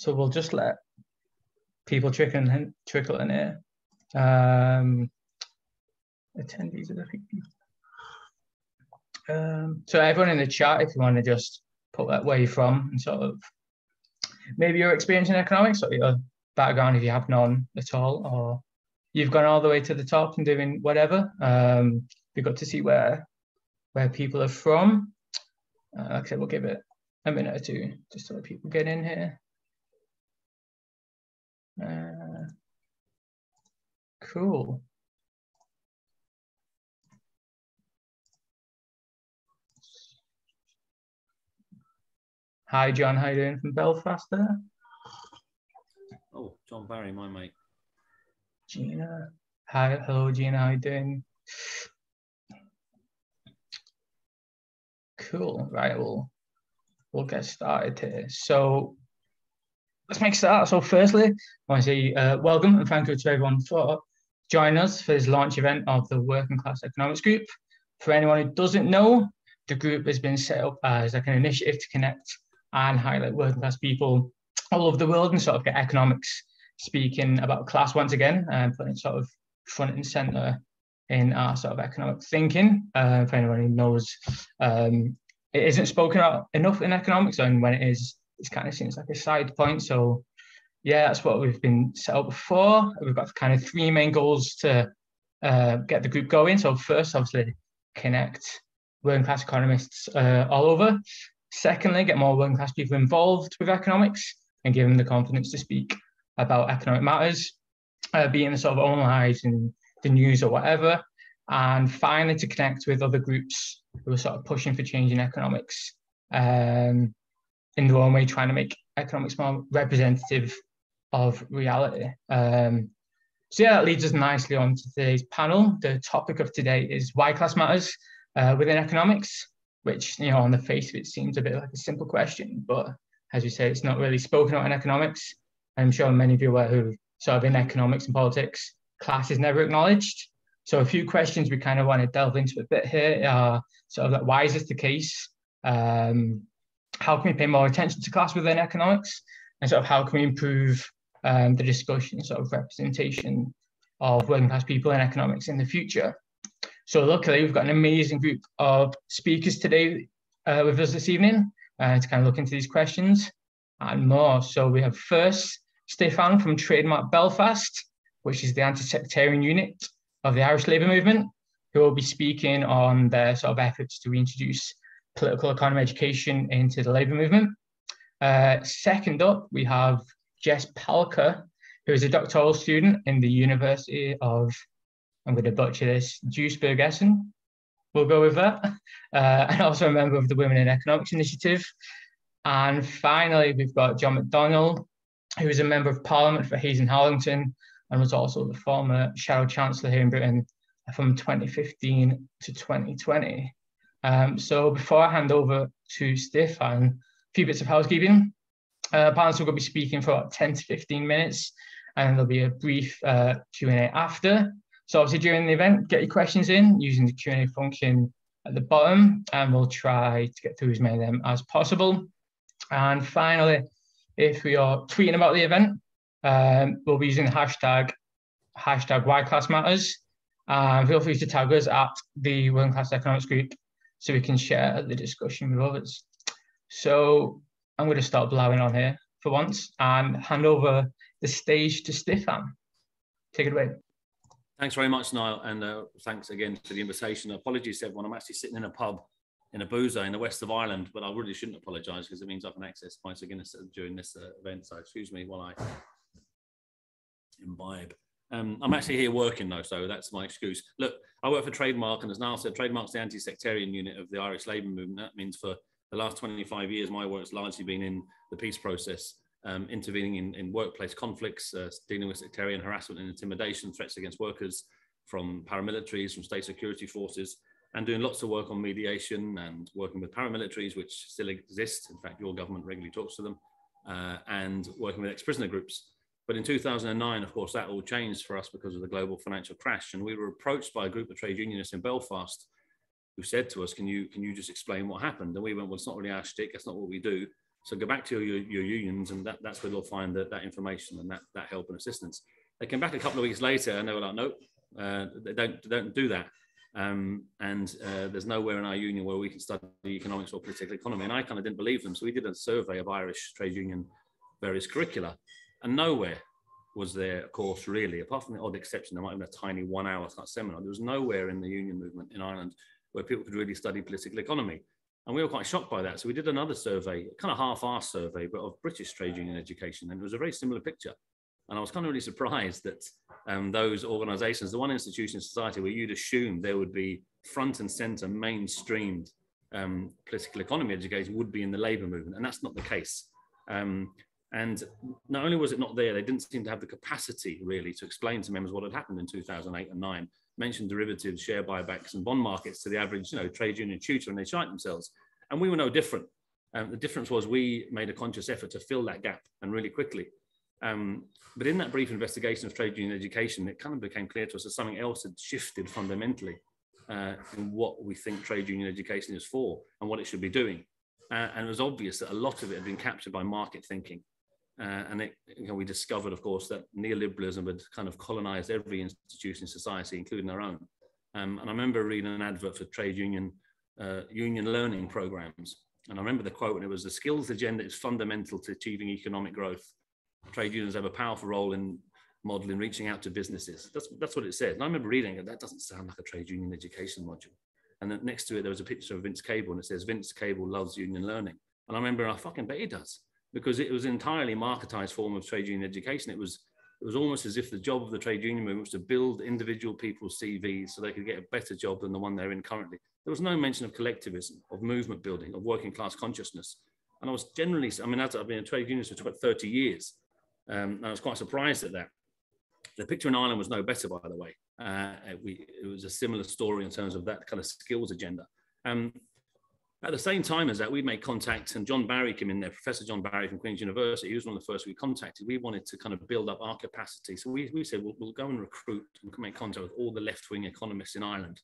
So we'll just let people trickle in here. Attendees are the people. So everyone in the chat, if you want to just put that where you're from and sort of maybe your experience in economics or your background if you have none at all, or you've gone all the way to the top and doing whatever. We've got to see where people are from. Like I said, we'll give it a minute or two just to let people get in here. Cool. Hi, John. How you doing from Belfast there? Oh, John Barry, my mate. Gina. Hi, hello, Gina. How you doing? Cool. Right, we'll get started here. So let's make a start. So firstly, I want to say welcome and thank you to everyone for joining us for this launch event of the Working Class Economics Group. For anyone who doesn't know, the group has been set up as like an initiative to connect and highlight working class people all over the world and sort of get economics speaking about class once again and putting it sort of front and center in our sort of economic thinking. For anyone who knows, it isn't spoken about enough in economics, and when it is, it kind of seems like a side point. So yeah, that's what we've been set up for. We've got kind of three main goals to get the group going. So first, obviously, connect working class economists all over. Secondly, get more working class people involved with economics and give them the confidence to speak about economic matters, be in the sort of own lives in the news or whatever. And finally, to connect with other groups who are sort of pushing for change in economics in their own way, trying to make economics more representative of reality. So yeah, that leads us nicely on to today's panel. The topic of today is why class matters within economics, which, you know, on the face of it seems a bit like a simple question, but as you say, it's not really spoken about in economics. I'm sure many of you are who sort of in economics and politics, class is never acknowledged. So a few questions we kind of want to delve into a bit here are sort of like, why is this the case? How can we pay more attention to class within economics? And sort of how can we improve the discussion, sort of representation of working class people in economics in the future? So luckily, we've got an amazing group of speakers today with us this evening to kind of look into these questions and more. So we have first Stiofán from Trademark Belfast, which is the anti-sectarian unit of the Irish labour movement, who will be speaking on their sort of efforts to reintroduce political economy education into the labour movement. Second up, we have Jess Palka, who is a doctoral student in the University of, I'm going to butcher this, Duisburg-Essen. We'll go with that. And also a member of the Women in Economics Initiative. And finally, we've got John McDonnell, who is a member of Parliament for Hayes and Harlington and was also the former Shadow Chancellor here in Britain from 2015 to 2020. So before I hand over to Stiofán, a few bits of housekeeping. Panelists will be speaking for about 10 to 15 minutes, and there'll be a brief Q&A after. So obviously during the event, get your questions in using the Q&A function at the bottom, and we'll try to get through as many of them as possible. And finally, if we are tweeting about the event, we'll be using the hashtag #WhyClassMatters. Feel free to tag us at the Working Class Economics Group so we can share the discussion with others. So I'm going to start blowing on here for once and hand over the stage to Stiofán. Take it away. Thanks very much, Niall, and thanks again for the invitation. Apologies to everyone. I'm actually sitting in a pub in a boozer in the west of Ireland, but I really shouldn't apologise because it means I can access pints of Guinness during this event. So excuse me while I imbibe. I'm actually here working though, so that's my excuse. Look, I work for Trademark, and as Niall said, Trademark's the anti-sectarian unit of the Irish labour movement. That means for the last 25 years, my work's largely been in the peace process, intervening in workplace conflicts, dealing with sectarian harassment and intimidation, threats against workers from paramilitaries, from state security forces, and doing lots of work on mediation and working with paramilitaries, which still exist. In fact, your government regularly talks to them, and working with ex-prisoner groups. But in 2009, of course, that all changed for us because of the global financial crash. And we were approached by a group of trade unionists in Belfast who said to us, can you just explain what happened? And we went, well, it's not really our shtick, that's not what we do. So go back to your unions, and that's where they'll find that information and that help and assistance. They came back a couple of weeks later and they were like, nope, they don't do that. And there's nowhere in our union where we can study economics or political economy. And I kind of didn't believe them. So we did a survey of Irish trade union various curricula, and nowhere was there a course really, apart from the odd exception, there might have been a tiny 1 hour seminar. There was nowhere in the union movement in Ireland where people could really study political economy. And we were quite shocked by that. So we did another survey, kind of half-assed survey, but of British trade union education. And it was a very similar picture. And I was kind of really surprised that those organizations, the one institution in society where you'd assume there would be front and center mainstreamed political economy education would be in the labor movement. And that's not the case. And not only was it not there, they didn't seem to have the capacity really to explain to members what had happened in 2008 and 9, mentioned derivatives, share buybacks and bond markets to the average trade union tutor, and they shite themselves. And we were no different. The difference was we made a conscious effort to fill that gap, and really quickly. But in that brief investigation of trade union education, it kind of became clear to us that something else had shifted fundamentally in what we think trade union education is for and what it should be doing. And it was obvious that a lot of it had been captured by market thinking. And we discovered, of course, that neoliberalism had kind of colonized every institution in society, including our own. And I remember reading an advert for trade union learning programs. And I remember the quote, and it was, "The skills agenda is fundamental to achieving economic growth. Trade unions have a powerful role in modeling, reaching out to businesses." That's what it said. And I remember reading it, that doesn't sound like a trade union education module. And then next to it, there was a picture of Vince Cable, and it says, "Vince Cable loves union learning." And I remember, I fucking bet he does, because it was an entirely marketized form of trade union education. It was almost as if the job of the trade union movement was to build individual people's CVs so they could get a better job than the one they're in currently. There was no mention of collectivism, of movement building, of working class consciousness. And I was generally, as I've been in trade unions for about 30 years, and I was quite surprised at that. The picture in Ireland was no better, by the way. It was a similar story in terms of that kind of skills agenda. At the same time as that, we made contact, and John Barry came in there, Professor John Barry from Queen's University. He was one of the first we contacted. We wanted to kind of build up our capacity. So we said, we'll go and recruit and make contact with all the left-wing economists in Ireland.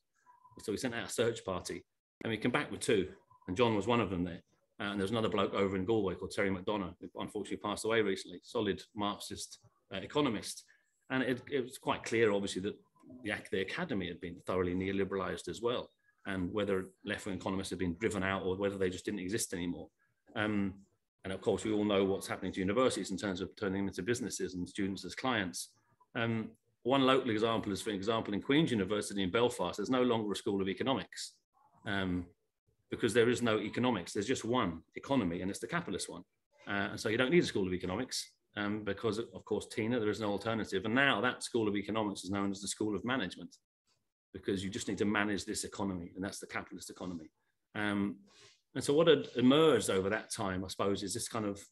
So we sent out a search party, and we came back with 2, and John was one of them there. And there's another bloke over in Galway called Terry McDonough, who unfortunately passed away recently, solid Marxist economist. And it was quite clear, obviously, that the academy had been thoroughly neoliberalized as well, and whether left-wing economists had been driven out or whether they just didn't exist anymore. And of course, we all know what's happening to universities in terms of turning them into businesses and students as clients. One local example is, for example, in Queen's University in Belfast, there's no longer a school of economics. Because there is no economics. There's just one economy, and it's the capitalist one. And so you don't need a school of economics because, of course, Tina, there is no alternative. And now that school of economics is known as the School of Management, because you just need to manage this economy, and that's the capitalist economy. And so what had emerged over that time, I suppose, is this kind of,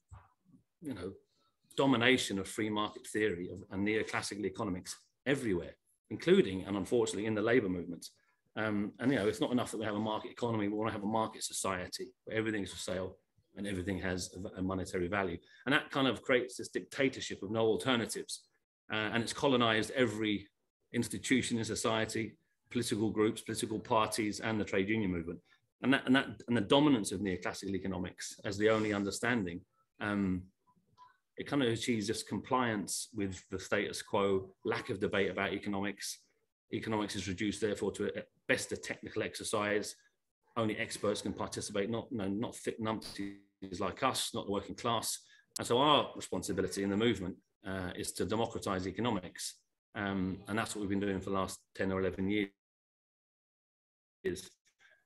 domination of free market theory and neoclassical economics everywhere, including, and unfortunately, in the labor movement. And it's not enough that we have a market economy. We want to have a market society where everything is for sale and everything has a monetary value. And that kind of creates this dictatorship of no alternatives. And it's colonized every institution in society, political groups, political parties, and the trade union movement. And the dominance of neoclassical economics as the only understanding, it kind of achieves this compliance with the status quo, lack of debate about economics. Economics is reduced, therefore, to at best a technical exercise. Only experts can participate, not thick numpties like us, not the working class. And so our responsibility in the movement is to democratize economics. And that's what we've been doing for the last 10 or 11 years.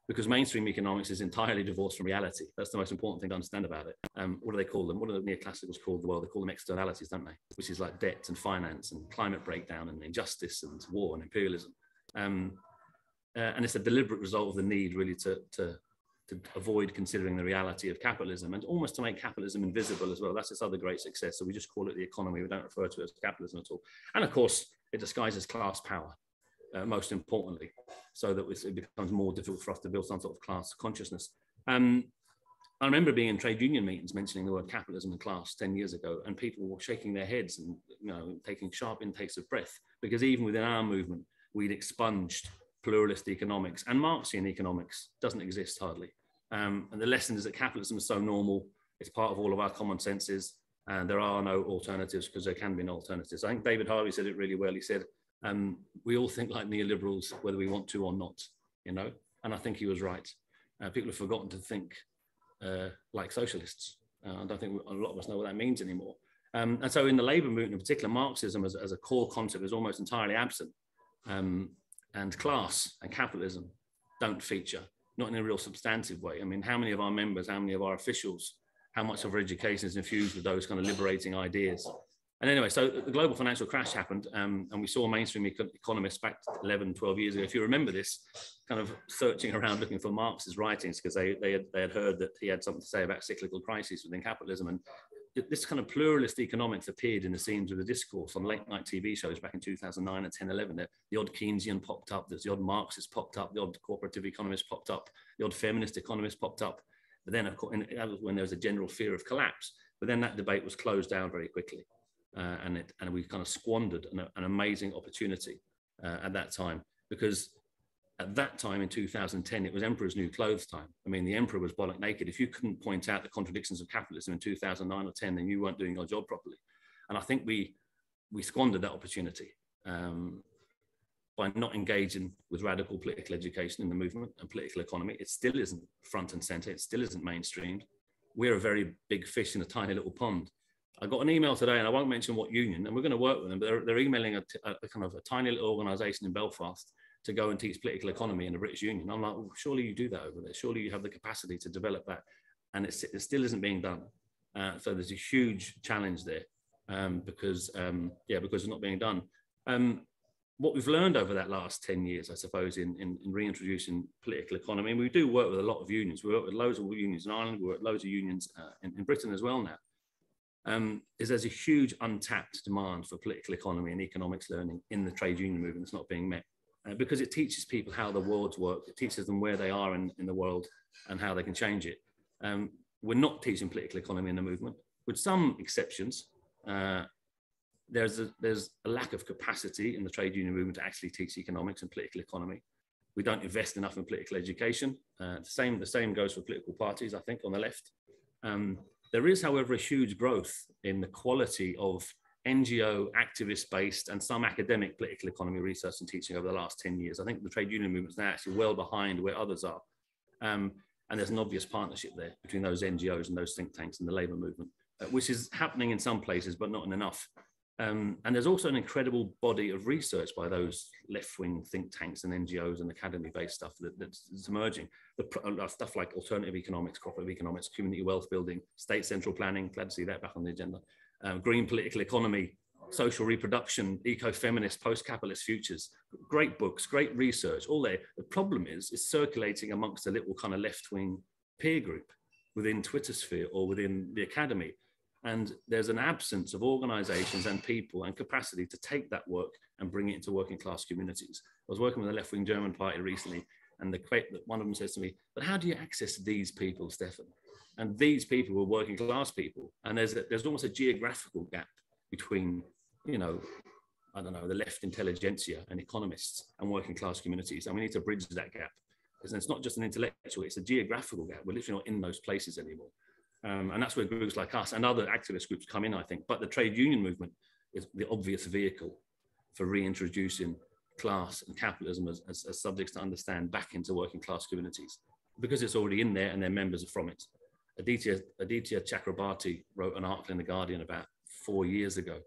Because mainstream economics is entirely divorced from reality. That's the most important thing to understand about it. What do they call them? What do the neoclassicals call the world? They call them externalities, don't they? Which is like debt and finance and climate breakdown and injustice and war and imperialism. And it's a deliberate result of the need really to avoid considering the reality of capitalism and almost to make capitalism invisible as well. That's its other great success. So we just call it the economy. We don't refer to it as capitalism at all. And of course, it disguises class power. Most importantly, so that it becomes more difficult for us to build some sort of class consciousness. I remember being in trade union meetings mentioning the word capitalism and class 10 years ago, and people were shaking their heads and taking sharp intakes of breath, because even within our movement, we'd expunged pluralist economics, and Marxian economics doesn't exist hardly. And the lesson is that capitalism is so normal, It's part of all of our common senses, and there are no alternatives because there can be no alternatives. I think David Harvey said it really well. He said, we all think like neoliberals, whether we want to or not, you know, and I think he was right. People have forgotten to think like socialists. I don't think a lot of us know what that means anymore. And so in the labour movement in particular, Marxism as a core concept is almost entirely absent. And class and capitalism don't feature, not in a real substantive way. I mean, how many of our members, how many of our officials, how much of our education is infused with those kind of liberating ideas? And anyway, so the global financial crash happened, and we saw mainstream economists back 11, 12 years ago, if you remember this, kind of searching around looking for Marx's writings because they had heard that he had something to say about cyclical crises within capitalism. And this kind of pluralist economics appeared in the scenes of the discourse on late night TV shows back in 2009 and 10, 11. The odd Keynesian popped up, there's the odd Marxist popped up, the odd cooperative economist popped up, the odd feminist economist popped up. But then, of course, that was when there was a general fear of collapse. But then that debate was closed down very quickly. And we kind of squandered an amazing opportunity at that time, because at that time in 2010, it was Emperor's New Clothes time. I mean, the emperor was bollock naked. If you couldn't point out the contradictions of capitalism in 2009 or 10, then you weren't doing your job properly. And I think we squandered that opportunity by not engaging with radical political education in the movement and political economy. It still isn't front and center. It still isn't mainstreamed. We're a very big fish in a tiny little pond. I got an email today, and I won't mention what union, and we're going to work with them, but they're emailing a kind of a tiny little organization in Belfast to go and teach political economy in the British Union. I'm like, well, surely you do that over there. Surely you have the capacity to develop that. And it still isn't being done. So there's a huge challenge there because it's not being done. What we've learned over that last 10 years, I suppose, in reintroducing political economy, and we do work with a lot of unions. We work with loads of unions in Ireland. We work with loads of unions in Britain as well now. Is there's a huge untapped demand for political economy and economics learning in the trade union movement that's not being met. Because it teaches people how the worlds work. It teaches them where they are in the world and how they can change it. We're not teaching political economy in the movement, with some exceptions. There's a lack of capacity in the trade union movement to actually teach economics and political economy. We don't invest enough in political education. The same goes for political parties, I think, on the left. There is, however, a huge growth in the quality of NGO, activist-based, and some academic political economy research and teaching over the last 10 years. I think the trade union movement is now actually well behind where others are. And there's an obvious partnership there between those NGOs and those think tanks and the labour movement, which is happening in some places, but not in enough. And there's also an incredible body of research by those left-wing think tanks and NGOs and academy-based stuff that's emerging. Stuff like alternative economics, cooperative economics, community wealth building, state central planning, glad to see that back on the agenda. Green political economy, social reproduction, eco-feminist, post-capitalist futures. Great books, great research, all there. The problem is it's circulating amongst a little kind of left-wing peer group within Twitter sphere or within the academy. And there's an absence of organizations and people and capacity to take that work and bring it into working class communities. I was working with a left-wing German party recently, and one of them says to me, but how do you access these people, Stefan? And these people were working class people. And there's almost a geographical gap between, you know, I don't know, the left intelligentsia and economists and working class communities. And we need to bridge that gap. Because it's not just an intellectual, it's a geographical gap. We're literally not in those places anymore. And that's where groups like us and other activist groups come in, I think. But the trade union movement is the obvious vehicle for reintroducing class and capitalism as subjects to understand back into working class communities, because it's already in there and their members are from it. Aditya Chakrabarti wrote an article in The Guardian about 4 years ago,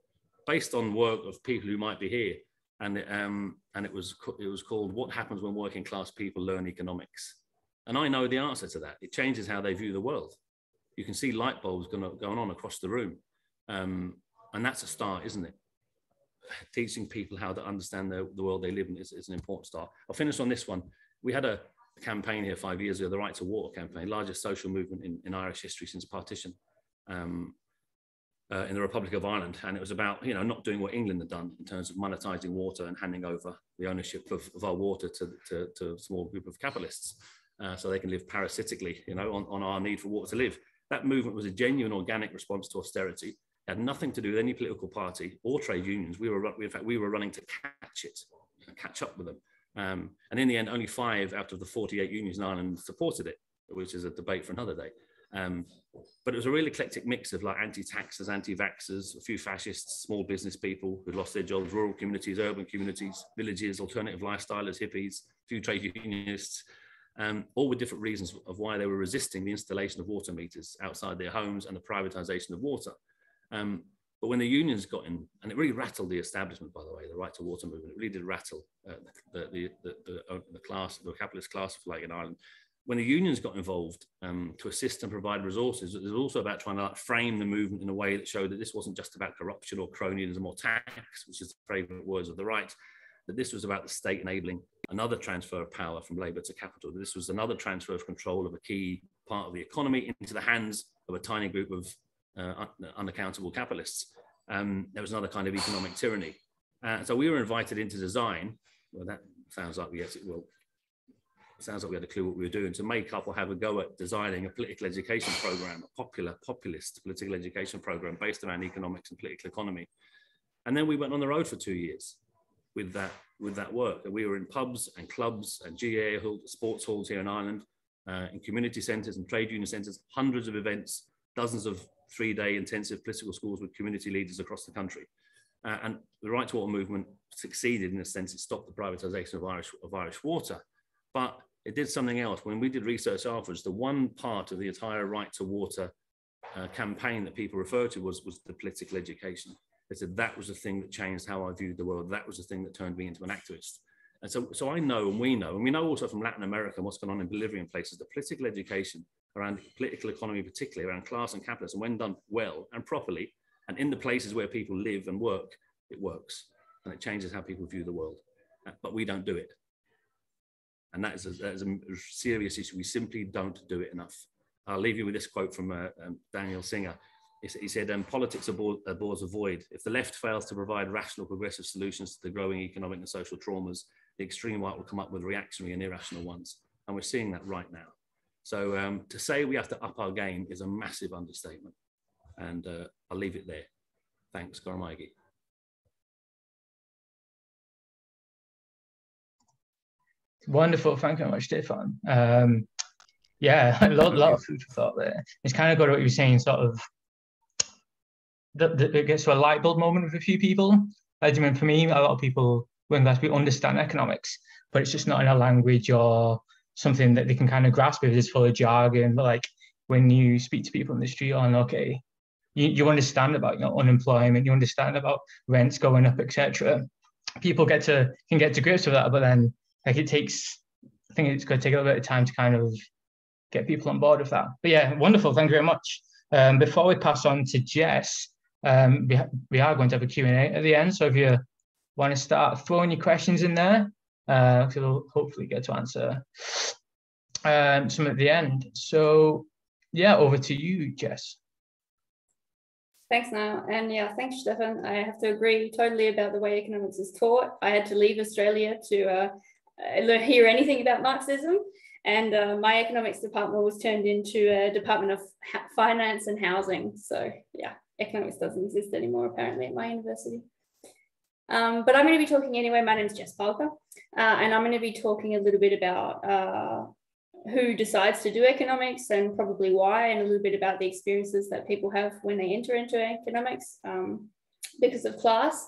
based on work of people who might be here. And it was called "What Happens When Working Class People Learn Economics?" And I know the answer to that. It changes how they view the world. You can see light bulbs going on across the room. And that's a start, isn't it? Teaching people how to understand the world they live in is an important start. I'll finish on this one. We had a campaign here 5 years ago, the Right to Water campaign, largest social movement in Irish history since partition in the Republic of Ireland. And it was about, you know, not doing what England had done in terms of monetizing water and handing over the ownership of our water to a small group of capitalists so they can live parasitically, you know, on our need for water to live. That movement was a genuine organic response to austerity. It had nothing to do with any political party or trade unions. In fact, we were running to catch up with them. And in the end, only 5 out of the 48 unions in Ireland supported it, which is a debate for another day. But it was a really eclectic mix of like anti-taxers, anti-vaxxers, a few fascists, small business people who lost their jobs, rural communities, urban communities, villages, alternative lifestylers, hippies, a few trade unionists, all with different reasons of why they were resisting the installation of water meters outside their homes and the privatization of water. But when the unions got in, and it really rattled the establishment, by the way, the right to water movement, it really did rattle the class, the capitalist class, if you like, in Ireland. When the unions got involved to assist and provide resources, it was also about trying to frame the movement in a way that showed that this wasn't just about corruption or cronyism or tax, which is the favorite words of the right, that this was about the state enabling another transfer of power from labor to capital. That this was another transfer of control of a key part of the economy into the hands of a tiny group of unaccountable capitalists. There was another kind of economic tyranny. So we were invited into design. Well, that sounds like sounds like we had a clue what we were doing, to make up or have a go at designing a political education program, a populist political education program based around economics and political economy. And then we went on the road for 2 years with that work. And we were in pubs and clubs and GA sports halls here in Ireland, in community centres and trade union centres, hundreds of events, dozens of 3-day intensive political schools with community leaders across the country. And the Right to Water movement succeeded in a sense. It stopped the privatisation of Irish water, but it did something else. When we did research afterwards, the one part of the entire Right to Water campaign that people refer to was the political education. They said that was the thing that changed how I viewed the world. That was the thing that turned me into an activist. And so I know, and we know also from Latin America and what's going on in Bolivia and places, that political education around political economy, particularly around class and capitalism, when done well and properly, and in the places where people live and work, it works. And it changes how people view the world. But we don't do it. And that is a serious issue. We simply don't do it enough. I'll leave you with this quote from Daniel Singer. He said, politics abhors a void. If the left fails to provide rational, progressive solutions to the growing economic and social traumas, the extreme right will come up with reactionary and irrational ones. And we're seeing that right now. So to say we have to up our game is a massive understatement. And I'll leave it there. Thanks, Gormaigi. Wonderful. Thank you very much, Stiofán. Yeah, a lot of food for thought there. It's kind of got what you were saying, sort of, it gets to a light bulb moment with a few people. I mean, for me, a lot of people, working class people, understand economics, but it's just not in a language or something that they can kind of grasp if it's full of jargon. But like when you speak to people in the street on, okay, you understand about unemployment, you understand about rents going up, etc. People can get to grips with that, but then like I think it's going to take a little bit of time to kind of get people on board with that. But yeah, wonderful. Thank you very much. Before we pass on to Jess, we are going to have a Q&A at the end. So if you want to start throwing your questions in there, we'll hopefully get to answer some at the end. So yeah, over to you, Jess. Thanks, Niall. And yeah, thanks, Stiofán. I have to agree totally about the way economics is taught. I had to leave Australia to hear anything about Marxism. And my economics department was turned into a department of finance and housing. So yeah, economics doesn't exist anymore apparently at my university. But I'm going to be talking anyway. My name is Jess Palka, and I'm going to be talking a little bit about who decides to do economics and probably why, and a little bit about the experiences that people have when they enter into economics because of class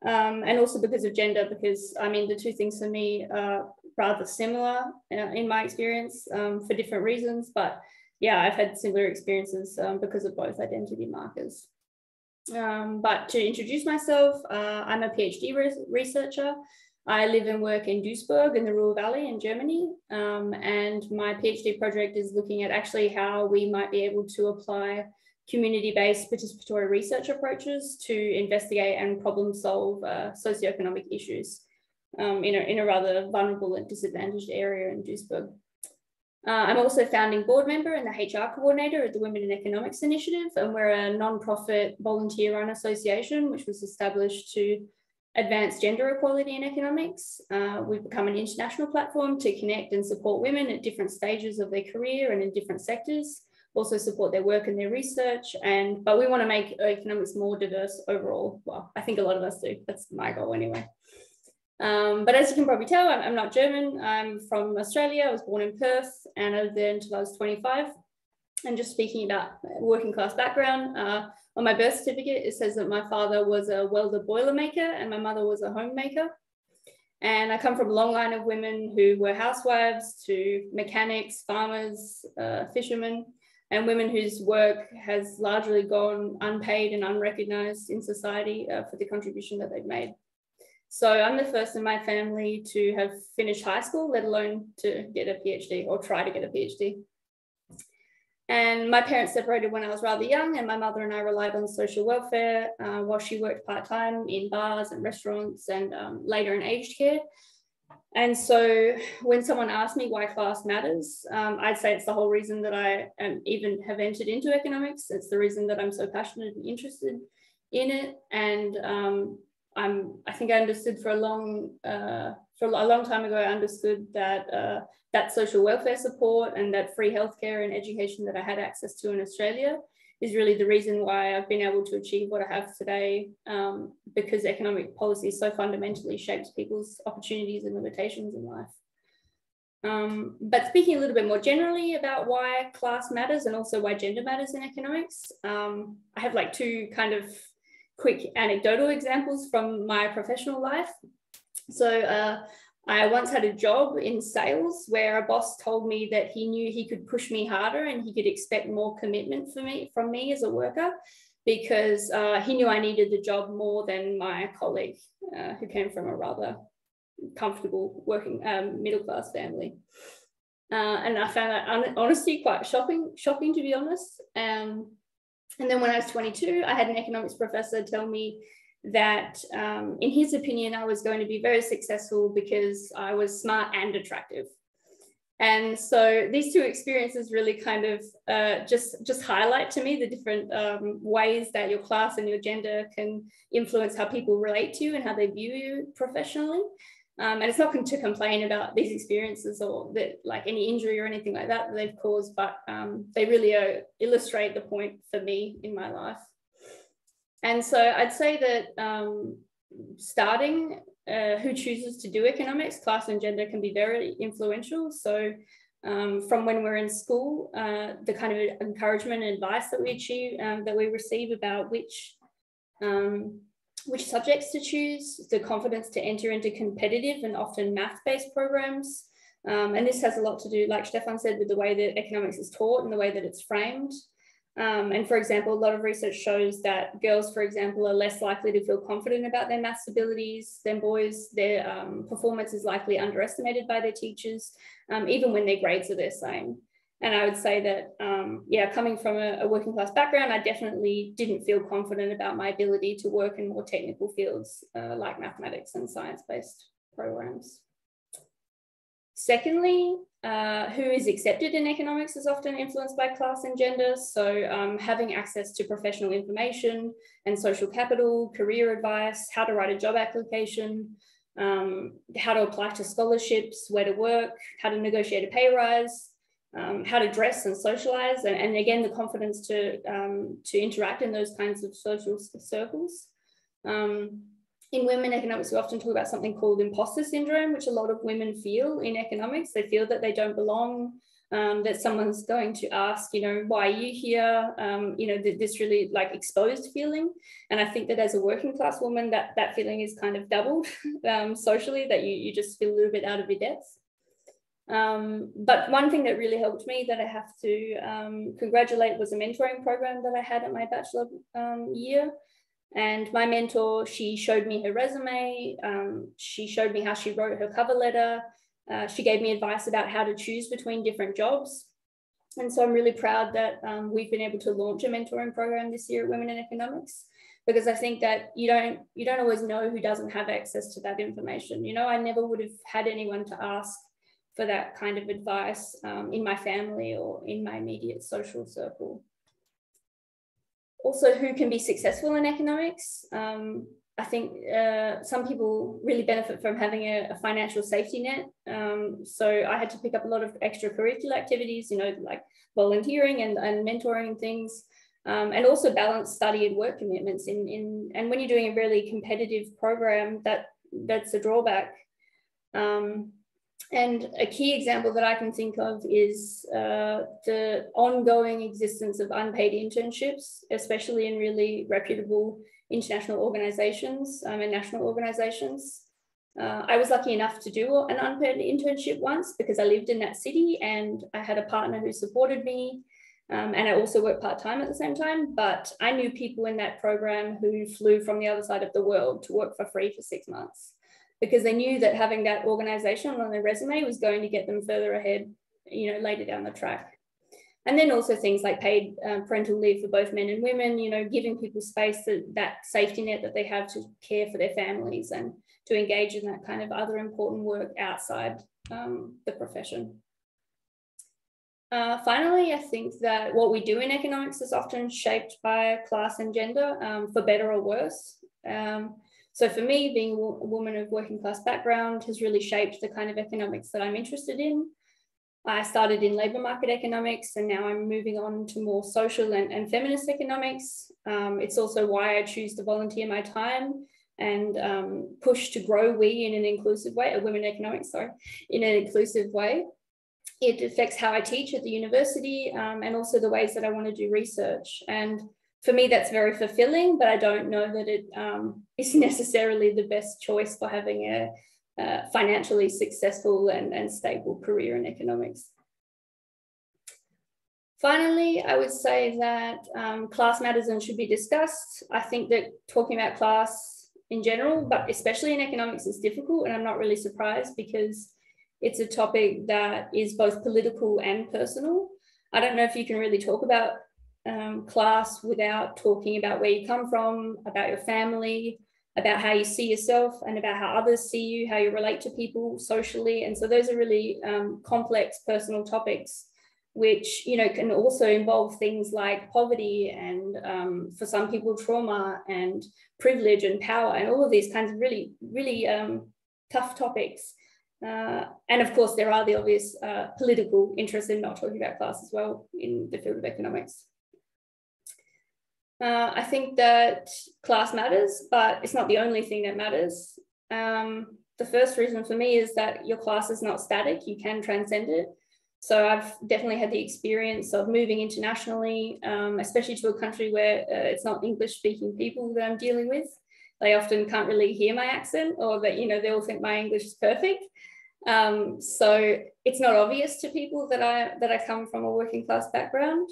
and also because of gender, because I mean, the two things for me are rather similar in my experience for different reasons. But yeah, I've had similar experiences because of both identity markers. But to introduce myself, I'm a PhD researcher. I live and work in Duisburg in the Ruhr Valley in Germany. And my PhD project is looking at actually how we might be able to apply community-based participatory research approaches to investigate and problem solve socioeconomic issues in a rather vulnerable and disadvantaged area in Duisburg. I'm also founding board member and the HR coordinator at the Women in Economics Initiative, and we're a non-profit volunteer-run association which was established to advance gender equality in economics. We've become an international platform to connect and support women at different stages of their career and in different sectors, also support their work and their research. But we want to make economics more diverse overall. Well, I think a lot of us do. That's my goal anyway. But as you can probably tell, I'm not German. I'm from Australia. I was born in Perth and I lived there until I was 25. And just speaking about working class background, on my birth certificate, it says that my father was a welder boilermaker and my mother was a homemaker. And I come from a long line of women who were housewives to mechanics, farmers, fishermen, and women whose work has largely gone unpaid and unrecognized in society for the contribution that they've made. So I'm the first in my family to have finished high school, let alone to get a PhD or try to get a PhD. And my parents separated when I was rather young, and my mother and I relied on social welfare while she worked part-time in bars and restaurants and later in aged care. And so when someone asked me why class matters, I'd say it's the whole reason that I even have entered into economics. It's the reason that I'm so passionate and interested in it. And I think I understood for a long time ago, I understood that that social welfare support and that free healthcare and education that I had access to in Australia is really the reason why I've been able to achieve what I have today, because economic policy so fundamentally shapes people's opportunities and limitations in life. But speaking a little bit more generally about why class matters and also why gender matters in economics, I have like two kind of quick anecdotal examples from my professional life. So I once had a job in sales where a boss told me that he knew he could push me harder and he could expect more commitment from me as a worker because he knew I needed the job more than my colleague who came from a rather comfortable working middle-class family. And I found that honestly quite shocking to be honest. And then when I was 22, I had an economics professor tell me that in his opinion, I was going to be very successful because I was smart and attractive. And so these two experiences really kind of just highlight to me the different ways that your class and your gender can influence how people relate to you and how they view you professionally. And it's not to complain about these experiences or that like any injury or anything like that they've caused, but they really illustrate the point for me in my life. And so I'd say that starting who chooses to do economics, class and gender can be very influential. So from when we're in school, the kind of encouragement and advice that we receive about which subjects to choose, the confidence to enter into competitive and often math-based programs. And this has a lot to do, like Stiofán said, with the way that economics is taught and the way that it's framed. And for example, a lot of research shows that girls, for example, are less likely to feel confident about their maths abilities than boys. Their performance is likely underestimated by their teachers, even when their grades are the same. And I would say that, yeah, coming from a working class background, I definitely didn't feel confident about my ability to work in more technical fields like mathematics and science-based programs. Secondly, who is accepted in economics is often influenced by class and gender. So having access to professional information and social capital, career advice, how to write a job application, how to apply to scholarships, where to work, how to negotiate a pay rise, how to dress and socialize, and again, the confidence to interact in those kinds of social circles. In women economics, we often talk about something called imposter syndrome, which a lot of women feel in economics. They feel that they don't belong, that someone's going to ask, you know, why are you here? You know, this really like exposed feeling. And I think that as a working class woman, that feeling is kind of doubled socially, that you just feel a little bit out of your depth. But one thing that really helped me that I have to congratulate was a mentoring program that I had at my bachelor year. And my mentor, she showed me her resume. She showed me how she wrote her cover letter. She gave me advice about how to choose between different jobs. And so I'm really proud that we've been able to launch a mentoring program this year at Women in Economics, because I think that you don't always know who doesn't have access to that information. You know, I never would have had anyone to ask for that kind of advice in my family or in my immediate social circle. Also, who can be successful in economics? I think some people really benefit from having a financial safety net. So I had to pick up a lot of extracurricular activities, you know, like volunteering and mentoring and things, and also balance study and work commitments. And when you're doing a really competitive program, that's a drawback. And a key example that I can think of is the ongoing existence of unpaid internships, especially in really reputable international organizations and national organizations. I was lucky enough to do an unpaid internship once because I lived in that city and I had a partner who supported me. And I also worked part-time at the same time, but I knew people in that program who flew from the other side of the world to work for free for 6 months, because they knew that having that organization on their resume was going to get them further ahead, you know, later down the track. And then also things like paid parental leave for both men and women, you know, giving people space, that safety net that they have to care for their families and to engage in that kind of other important work outside the profession. Finally, I think that what we do in economics is often shaped by class and gender, for better or worse. So for me, being a woman of working class background has really shaped the kind of economics that I'm interested in. I started in labour market economics and now I'm moving on to more social and feminist economics. It's also why I choose to volunteer my time and push to grow WE in an inclusive way, women economics, sorry, in an inclusive way. It affects how I teach at the university and also the ways that I want to do research. And for me, that's very fulfilling, but I don't know that it is necessarily the best choice for having a financially successful and stable career in economics. Finally, I would say that class matters and should be discussed. I think that talking about class in general, but especially in economics, is difficult, and I'm not really surprised because it's a topic that is both political and personal. I don't know if you can really talk about class without talking about where you come from, about your family, about how you see yourself, and about how others see you, how you relate to people socially. And so those are really complex personal topics, which, you know, can also involve things like poverty and for some people trauma and privilege and power and all of these kinds of really, really tough topics. And of course, there are the obvious political interests in not talking about class as well in the field of economics. I think that class matters, but it's not the only thing that matters. The first reason for me is that your class is not static, you can transcend it. So I've definitely had the experience of moving internationally, especially to a country where it's not English-speaking people that I'm dealing with. They often can't really hear my accent, or that, you know, they all think my English is perfect. So it's not obvious to people that I come from a working class background.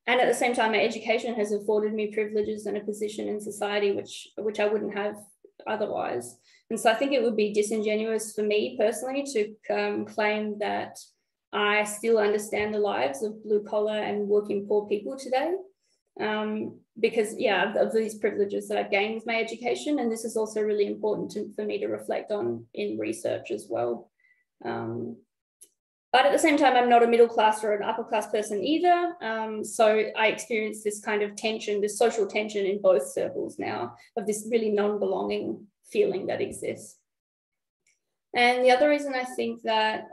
And at the same time, my education has afforded me privileges and a position in society which I wouldn't have otherwise. And so I think it would be disingenuous for me personally to claim that I still understand the lives of blue collar and working poor people today. Because, yeah, of these privileges that I've gained with my education. And this is also really important for me to reflect on in research as well. But at the same time, I'm not a middle class or an upper class person either. So I experience this kind of tension, this social tension in both circles now, of this really non-belonging feeling that exists. And the other reason I think that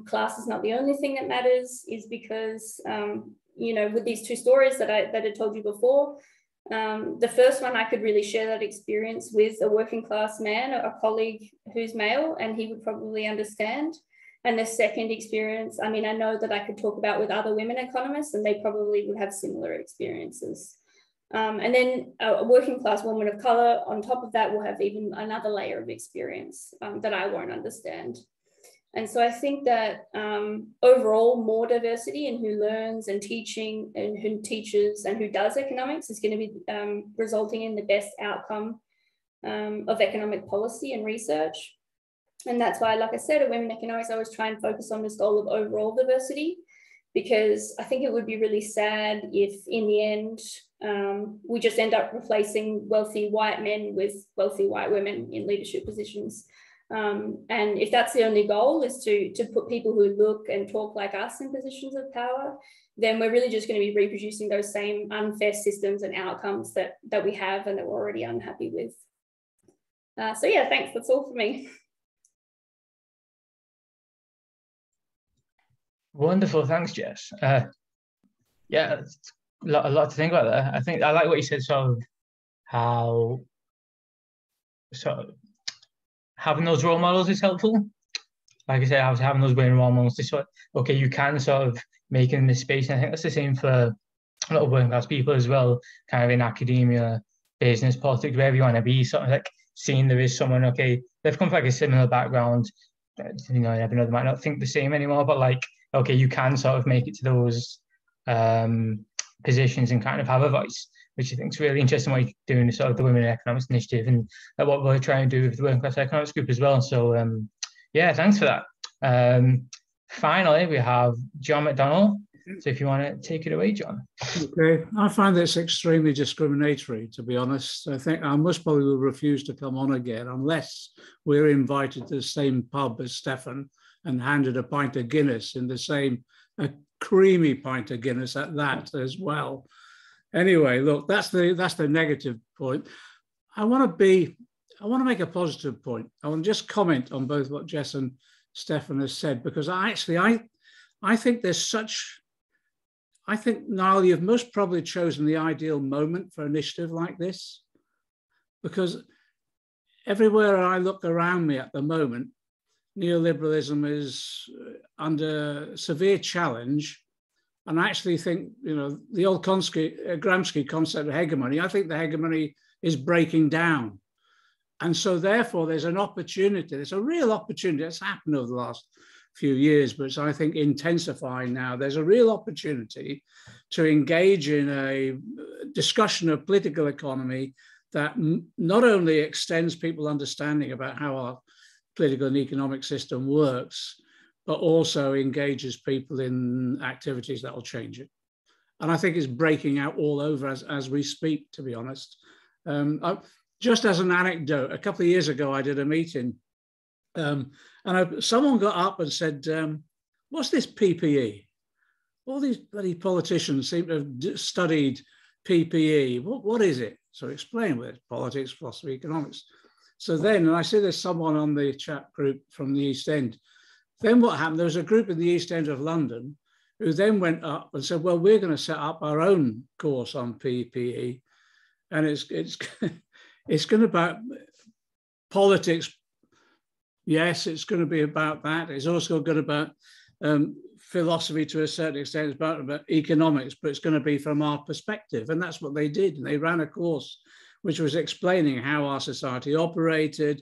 class is not the only thing that matters is because, you know, with these two stories that I told you before, the first one, I could really share that experience with a working class man, a colleague who's male, and he would probably understand. And the second experience, I mean, I know that I could talk about with other women economists, and they probably would have similar experiences. And then a working class woman of color on top of that will have even another layer of experience that I won't understand. And so I think that overall, more diversity in who learns and teaching and who teaches and who does economics is going to be resulting in the best outcome of economic policy and research. And that's why, like I said, at Women Economics, I always try and focus on this goal of overall diversity, because I think it would be really sad if in the end, we just end up replacing wealthy white men with wealthy white women in leadership positions. And if that's the only goal, is to put people who look and talk like us in positions of power, then we're really just going to be reproducing those same unfair systems and outcomes that we have and that we're already unhappy with. So yeah, thanks. That's all for me. Wonderful, thanks, Jess. Yeah, a lot to think about there. I think I like what you said, sort of how having those role models is helpful. like I said, I was having those waiting around moments to sort of, okay, you can sort of make it in this space. And I think that's the same for a lot of working class people as well, kind of in academia, business, politics, wherever you want to be, sort of like seeing there is someone, okay, they've come from like a similar background, you know, they might not think the same anymore, but like, okay, you can sort of make it to those positions and kind of have a voice, which I think is really interesting what you're doing, sort of the Women in Economics Initiative, and what we're trying to do with the Working Class Economics Group as well. So yeah, thanks for that. Finally, we have John McDonnell. So if you want to take it away, John. Okay, I find this extremely discriminatory, to be honest. I think I most probably will refuse to come on again unless we're invited to the same pub as Stefan and handed a pint of Guinness in the same, a creamy pint of Guinness at that as well. Anyway, look, that's the negative point. I want to make a positive point. I want to just comment on both what Jess and Stefan has said, because I think there's such. I think, Niall, you've most probably chosen the ideal moment for an initiative like this, because everywhere I look around me at the moment, neoliberalism is under severe challenge. And I actually think, you know, the old Gramsci concept of hegemony, I think the hegemony is breaking down. And so therefore there's an opportunity, there's a real opportunity that's happened over the last few years, but it's, I think, intensifying now. There's a real opportunity to engage in a discussion of political economy that not only extends people's understanding about how our political and economic system works, but also engages people in activities that will change it. And I think it's breaking out all over as we speak, to be honest. Just as an anecdote, a couple of years ago, I did a meeting and someone got up and said, what's this PPE? All these bloody politicians seem to have studied PPE. What is it? So explain what it's politics, philosophy, economics. So then, and I see there's someone on the chat group from the East End. Then what happened, there was a group in the East End of London who then went up and said, well, we're going to set up our own course on PPE. And it's going to be about politics. Yes, it's going to be about that. It's also going to be about philosophy to a certain extent. It's about economics, but it's going to be from our perspective. And that's what they did. And they ran a course which was explaining how our society operated,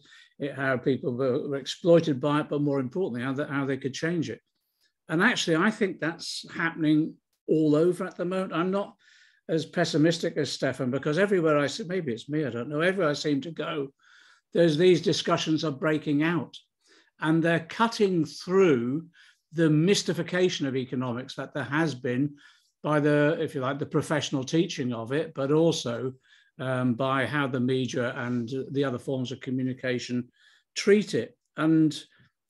how people were exploited by it, but more importantly, how they could change it. And actually, I think that's happening all over at the moment. I'm not as pessimistic as Stefan, because everywhere I see, maybe it's me, I don't know, everywhere I seem to go, there's these discussions are breaking out, and they're cutting through the mystification of economics that there has been by the, if you like, the professional teaching of it, but also by how the media and the other forms of communication treat it. And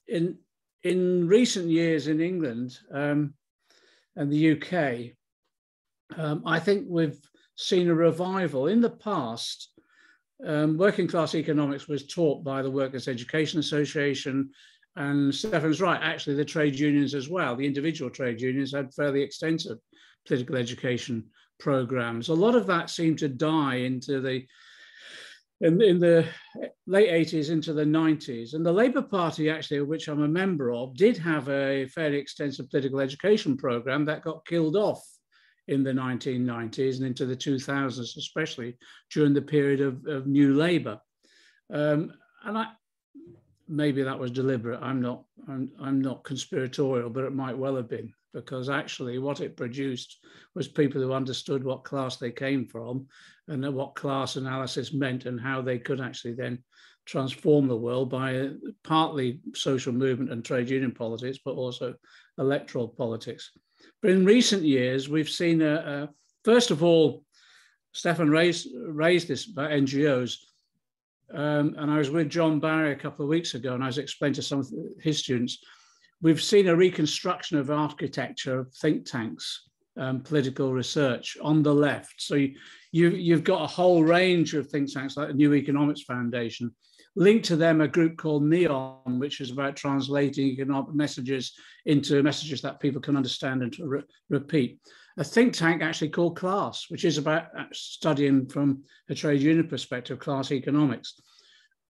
in recent years in England and the UK, I think we've seen a revival. In the past, working class economics was taught by the Workers' Education Association, and Stefan's right, actually the trade unions as well. The individual trade unions had fairly extensive political education programs. A lot of that seemed to die into in the late 80s into the 90s. And the Labour Party, actually, which I'm a member of, did have a fairly extensive political education program that got killed off in the 1990s and into the 2000s, especially during the period of New Labour. And maybe that was deliberate. I'm not conspiratorial, but it might well have been, because actually what it produced was people who understood what class they came from and what class analysis meant and how they could actually then transform the world by partly social movement and trade union politics, but also electoral politics. But in recent years, we've seen, first of all, Stefan raised this about NGOs. And I was with John Barry a couple of weeks ago, and I was explaining to some of his students, we've seen a reconstruction of architecture of think tanks, political research on the left. So you've got a whole range of think tanks like the New Economics Foundation. Linked to them, a group called NEON, which is about translating economic messages into messages that people can understand and to repeat. A think tank actually called Class, which is about studying from a trade union perspective, class economics.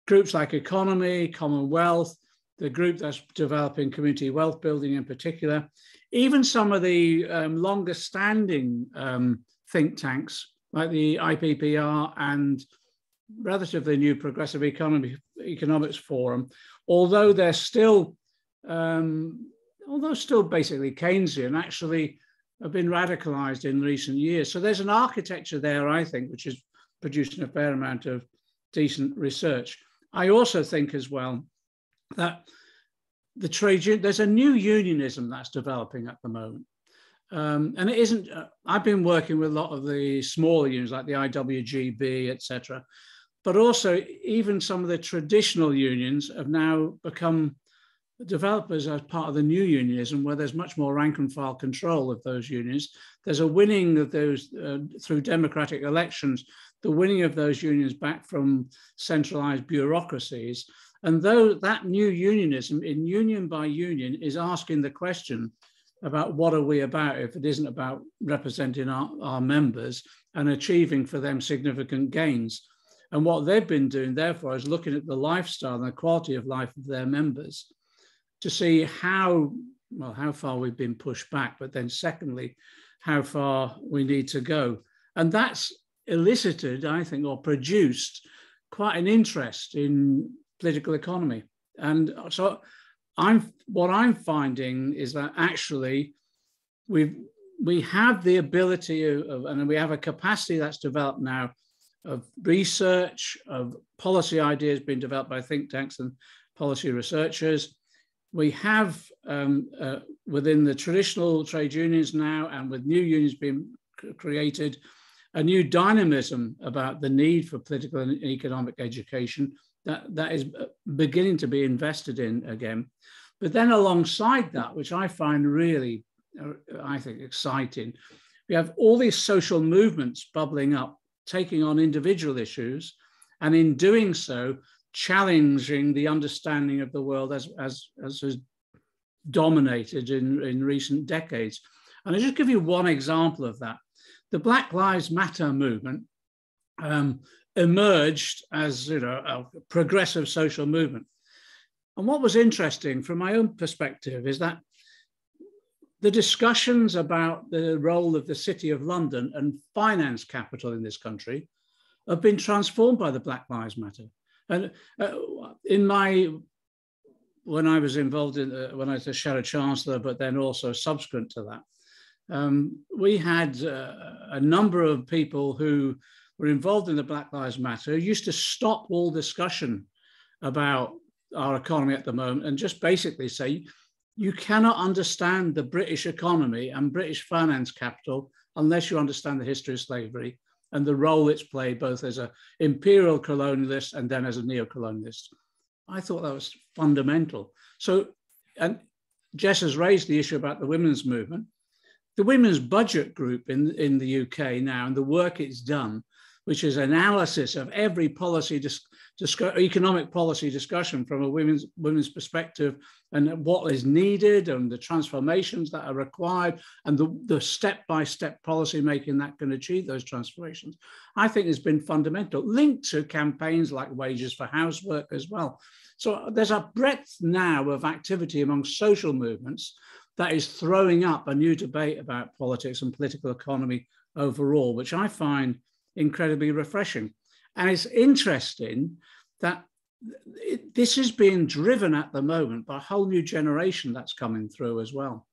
Groups like Economy, Commonwealth, the group that's developing community wealth building in particular, even some of the longer standing think tanks like the IPPR and relatively new Progressive Economics Forum, although they're still, still basically Keynesian, actually have been radicalized in recent years. So there's an architecture there, I think, which is producing a fair amount of decent research. I also think as well that there's a new unionism that's developing at the moment. And it isn't, I've been working with a lot of the smaller unions like the IWGB, etc. But also even some of the traditional unions have now become developers as part of the new unionism, where there's much more rank and file control of those unions. There's a winning of those through democratic elections, the winning of those unions back from centralized bureaucracies. And though that new unionism in union by union is asking the question about what are we about if it isn't about representing our members and achieving for them significant gains. And what they've been doing, therefore, is looking at the lifestyle and the quality of life of their members to see how far we've been pushed back, but then secondly, how far we need to go. And that's elicited, I think, or produced quite an interest in political economy. And so what I'm finding is that actually we have the ability of, and we have a capacity that's developed now of research, of policy ideas being developed by think tanks and policy researchers. We have within the traditional trade unions now, and with new unions being created, a new dynamism about the need for political and economic education that is beginning to be invested in again. But then alongside that, which I find really, I think, exciting, we have all these social movements bubbling up, taking on individual issues, and in doing so, challenging the understanding of the world as has dominated in recent decades. And I'll just give you one example of that. The Black Lives Matter movement emerged as a progressive social movement. And what was interesting from my own perspective is that the discussions about the role of the City of London and finance capital in this country have been transformed by the Black Lives Matter. And when I was involved in, when I was a Shadow Chancellor, but then also subsequent to that, we had a number of people who were involved in the Black Lives Matter who used to stop all discussion about our economy at the moment and just basically say, you cannot understand the British economy and British finance capital unless you understand the history of slavery and the role it's played both as an imperial colonialist and then as a neo-colonialist. I thought that was fundamental. So, and Jess has raised the issue about the women's movement. The Women's Budget Group in the UK now, and the work it's done, which is analysis of every policy economic policy discussion from a women's perspective, and what is needed and the transformations that are required and the step-by-step policy making that can achieve those transformations, I think has been fundamental, linked to campaigns like Wages for Housework as well. So there's a breadth now of activity among social movements that is throwing up a new debate about politics and political economy overall, which I find incredibly refreshing. And it's interesting that this is being driven at the moment by a whole new generation that's coming through as well.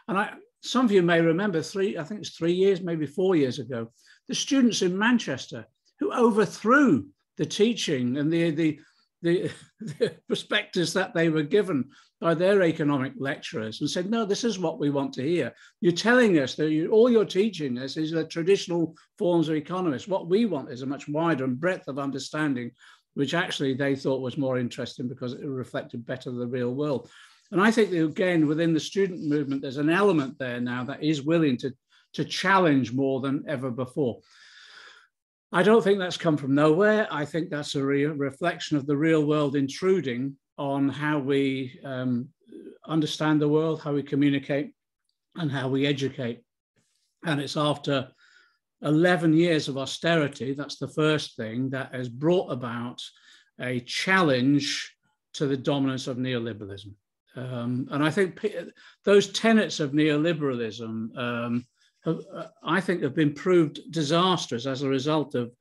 And some of you may remember I think it's 3 years, maybe 4 years ago, the students in Manchester who overthrew the teaching and the prospectus that they were given by their economic lecturers and said, no, this is what we want to hear. You're telling us that all you're teaching us is the traditional forms of economists. What we want is a much wider and breadth of understanding, which actually they thought was more interesting because it reflected better the real world. And I think that, again, within the student movement, there's an element there now that is willing to challenge more than ever before. I don't think that's come from nowhere. I think that's a reflection of the real world intruding on how we understand the world, how we communicate, and how we educate. And it's after 11 years of austerity, that's the first thing, that has brought about a challenge to the dominance of neoliberalism. And I think those tenets of neoliberalism I think have been proved disastrous as a result of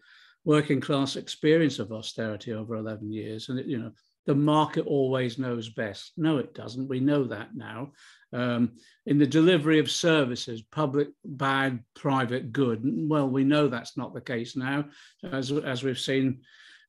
working class experience of austerity over 11 years. And, you know, the market always knows best. No, it doesn't. We know that now. In the delivery of services, public bad, private good. Well, we know that's not the case now, as we've seen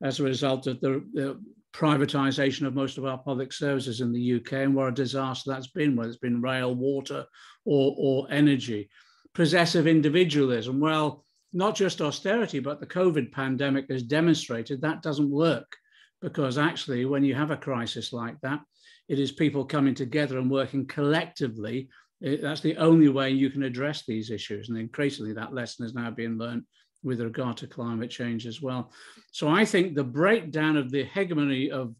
as a result of the privatization of most of our public services in the UK, and what a disaster that's been, whether it's been rail, water, or energy. Possessive individualism. Well, not just austerity, but the COVID pandemic has demonstrated that doesn't work, because actually when you have a crisis like that, it is people coming together and working collectively. That's the only way you can address these issues. And increasingly that lesson is now being learned with regard to climate change as well. So I think the breakdown of the hegemony of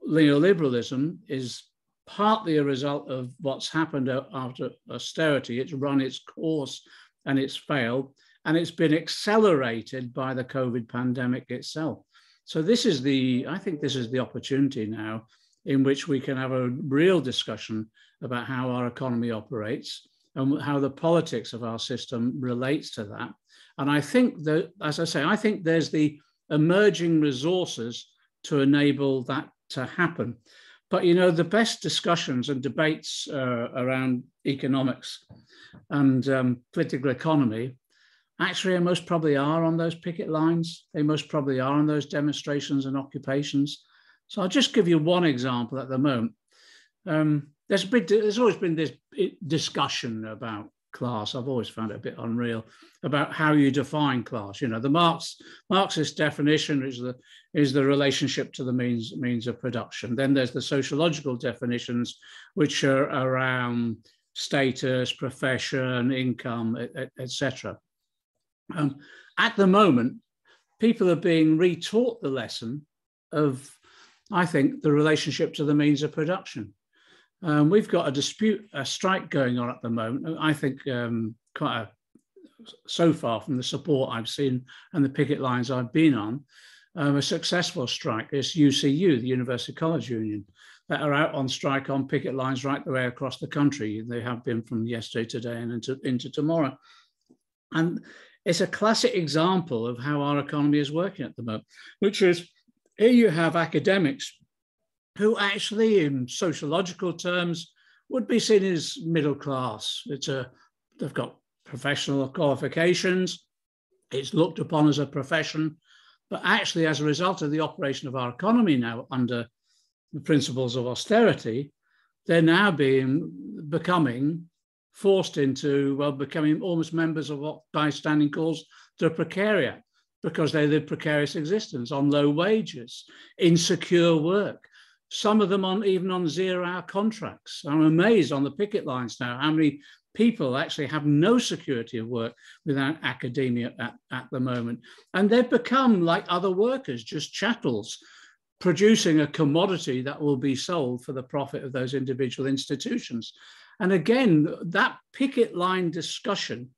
neoliberalism is partly a result of what's happened after austerity. It's run its course and it's failed, and it's been accelerated by the COVID pandemic itself. So this is I think this is the opportunity now in which we can have a real discussion about how our economy operates and how the politics of our system relates to that. And I think that, as I say, I think there's the emerging resources to enable that to happen. But, you know, the best discussions and debates around economics and political economy actually most probably are on those picket lines. They most probably are on those demonstrations and occupations. So I'll just give you one example at the moment. There's always been this discussion about class. I've always found it a bit unreal about how you define class. You know, the Marxist definition is the relationship to the means of production. Then there's the sociological definitions, which are around status, profession, income, etc. At the moment, people are being retaught the lesson of, I think, the relationship to the means of production. We've got a strike going on at the moment. I think so far from the support I've seen and the picket lines I've been on, a successful strike is UCU, the University College Union, that are out on strike on picket lines right the way across the country. They have been from yesterday, today, and into tomorrow. And it's a classic example of how our economy is working at the moment, which is here you have academics who actually, in sociological terms, would be seen as middle class. They've got professional qualifications. It's looked upon as a profession. But actually, as a result of the operation of our economy now under the principles of austerity, they're now becoming forced into, well, becoming almost members of what bystanding calls the precariat, because they live precarious existence on low wages, insecure work. Some of them even on 0-hour contracts. I'm amazed on the picket lines now how many people actually have no security of work without academia at the moment. And they've become like other workers, just chattels, producing a commodity that will be sold for the profit of those individual institutions. And again, that picket line discussion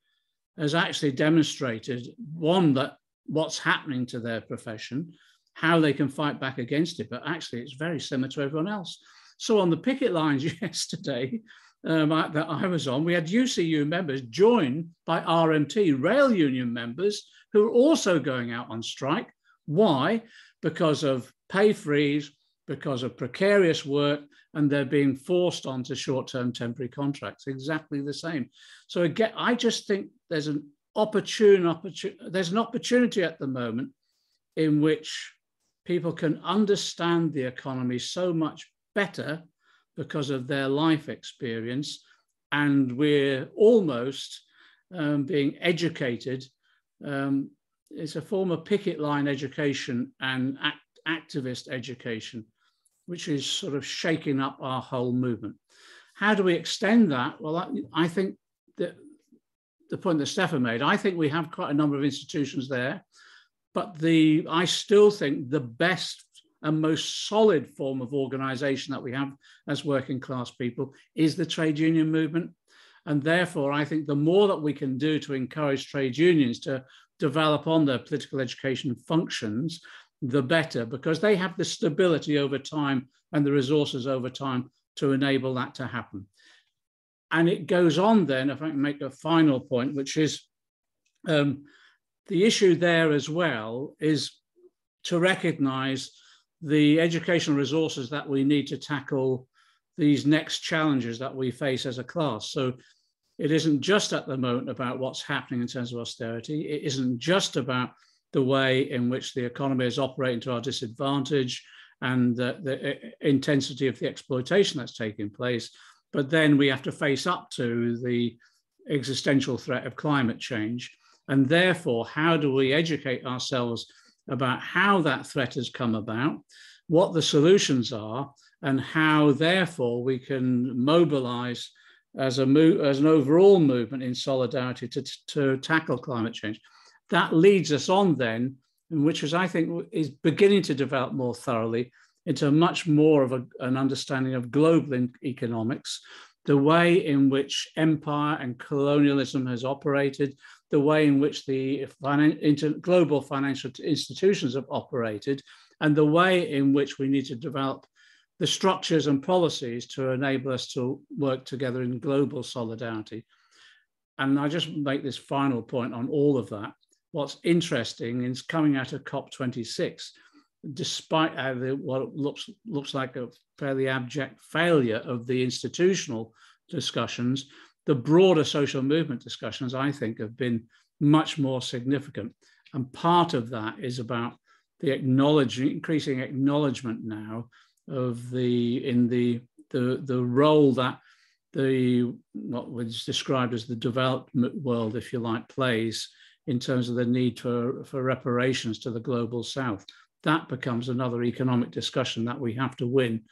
has actually demonstrated, one, that what's happening to their profession, how they can fight back against it, but actually it's very similar to everyone else. So on the picket lines yesterday that I was on, we had UCU members joined by RMT, rail union members, who are also going out on strike. Why? Because of pay freeze, because of precarious work, and they're being forced onto short-term temporary contracts, exactly the same. So again, I just think there's an opportunity at the moment in which people can understand the economy so much better because of their life experience, and we're almost being educated. It's a form of picket line education and activist education, which is sort of shaking up our whole movement. How do we extend that? Well, I think that the point that Stiofán made, I think we have quite a number of institutions there, but I still think the best and most solid form of organization that we have as working class people is the trade union movement. And therefore, I think the more that we can do to encourage trade unions to develop on their political education functions, the better, because they have the stability over time and the resources over time to enable that to happen. And it goes on then, if I can make a final point, which is the issue there as well is to recognize the educational resources that we need to tackle these next challenges that we face as a class. So it isn't just at the moment about what's happening in terms of austerity. It isn't just about the way in which the economy is operating to our disadvantage and the intensity of the exploitation that's taking place. But then we have to face up to the existential threat of climate change. And therefore, how do we educate ourselves about how that threat has come about, what the solutions are, and how, therefore, we can mobilize as an overall movement in solidarity to tackle climate change. That leads us on then, and which is, I think, is beginning to develop more thoroughly into much more of an understanding of global economics, the way in which empire and colonialism has operated, the way in which the global financial institutions have operated, and the way in which we need to develop the structures and policies to enable us to work together in global solidarity. And I just make this final point on all of that. What's interesting is coming out of COP26, despite what looks like a fairly abject failure of the institutional discussions, the broader social movement discussions, I think, have been much more significant. And part of that is about the increasing acknowledgement now of the role that what was described as the developed world, if you like, plays in terms of the need for reparations to the global south. That becomes another economic discussion that we have to win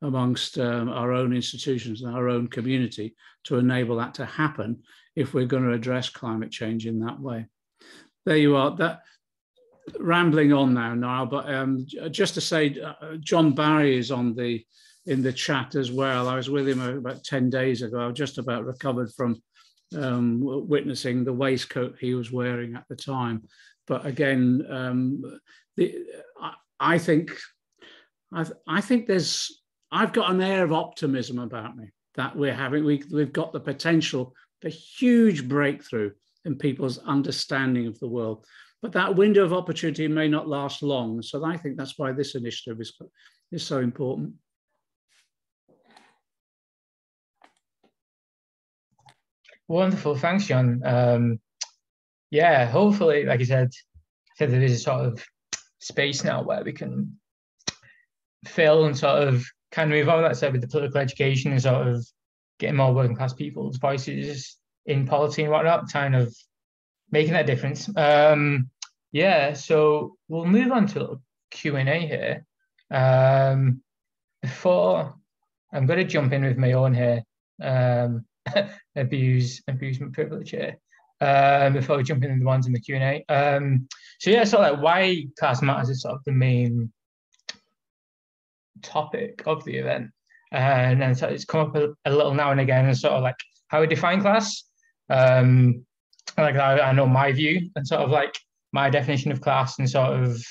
amongst our own institutions and our own community to enable that to happen if we're going to address climate change in that way. There you are. That rambling on now, Niall, but just to say, John Barry is in the chat as well. I was with him about 10 days ago. I was just about recovered from witnessing the waistcoat he was wearing at the time. But again, I think I've got an air of optimism about me that we've got the potential for huge breakthrough in people's understanding of the world. But that window of opportunity may not last long. So I think that's why this initiative is so important. Wonderful, thanks, John. Yeah, hopefully, like I said, there is a sort of space now where we can fill and sort of kind of move on, let's say, with the political education and sort of getting more working class people's voices in policy and whatnot, kind of making that difference. Yeah, so we'll move on to a little Q&A here. Before I'm going to jump in with my own here, abusement privilege here, before we jump into the ones in the Q&A. So yeah, sort of like why class matters is sort of the main topic of the event. And then so it's come up a little now and again, and sort of like how we define class. Like I know my view and sort of like my definition of class and sort of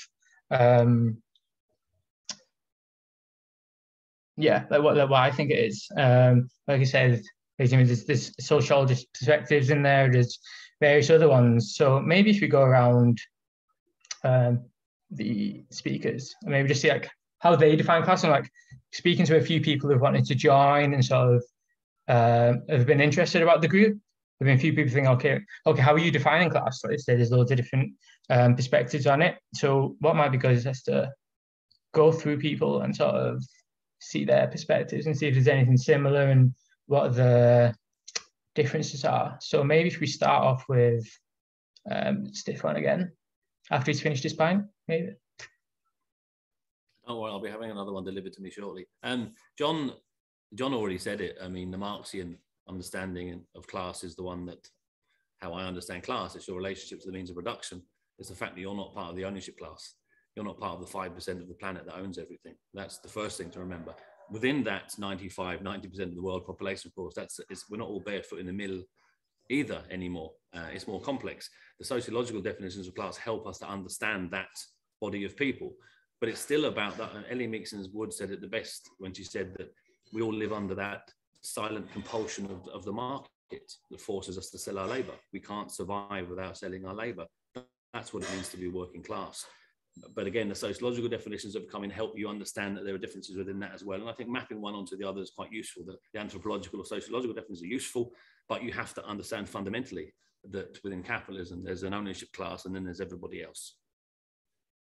yeah, like what I think it is. Like I said, there's sociologist perspectives in there. There's various other ones. So maybe if we go around the speakers, and maybe just see like how they define class, and like speaking to a few people who've wanted to join and sort of have been interested about the group. There've been a few people think, okay, how are you defining class? Like I said, there's loads of different perspectives on it. So what might be good is just to go through people and sort of see their perspectives and see if there's anything similar and what the differences are. So maybe if we start off with Stiofán again, after he's finished his pint, maybe. Oh, well, I'll be having another one delivered to me shortly. John already said it. I mean, the Marxian understanding of class is the one that, how I understand class, it's your relationship to the means of production. It's the fact that you're not part of the ownership class. You're not part of the 5% of the planet that owns everything. That's the first thing to remember. Within that 90% of the world population, of course, we're not all barefoot in the middle either anymore. It's more complex. The sociological definitions of class help us to understand that body of people. But it's still about that. And Ellie Meaksons-Wood said it the best when she said that we all live under that silent compulsion of the market that forces us to sell our labour. We can't survive without selling our labour. That's what it means to be working class. But again, the sociological definitions of becoming help you understand that there are differences within that as well. And I think mapping one onto the other is quite useful. The anthropological or sociological definitions are useful, but you have to understand fundamentally that within capitalism, there's an ownership class and then there's everybody else.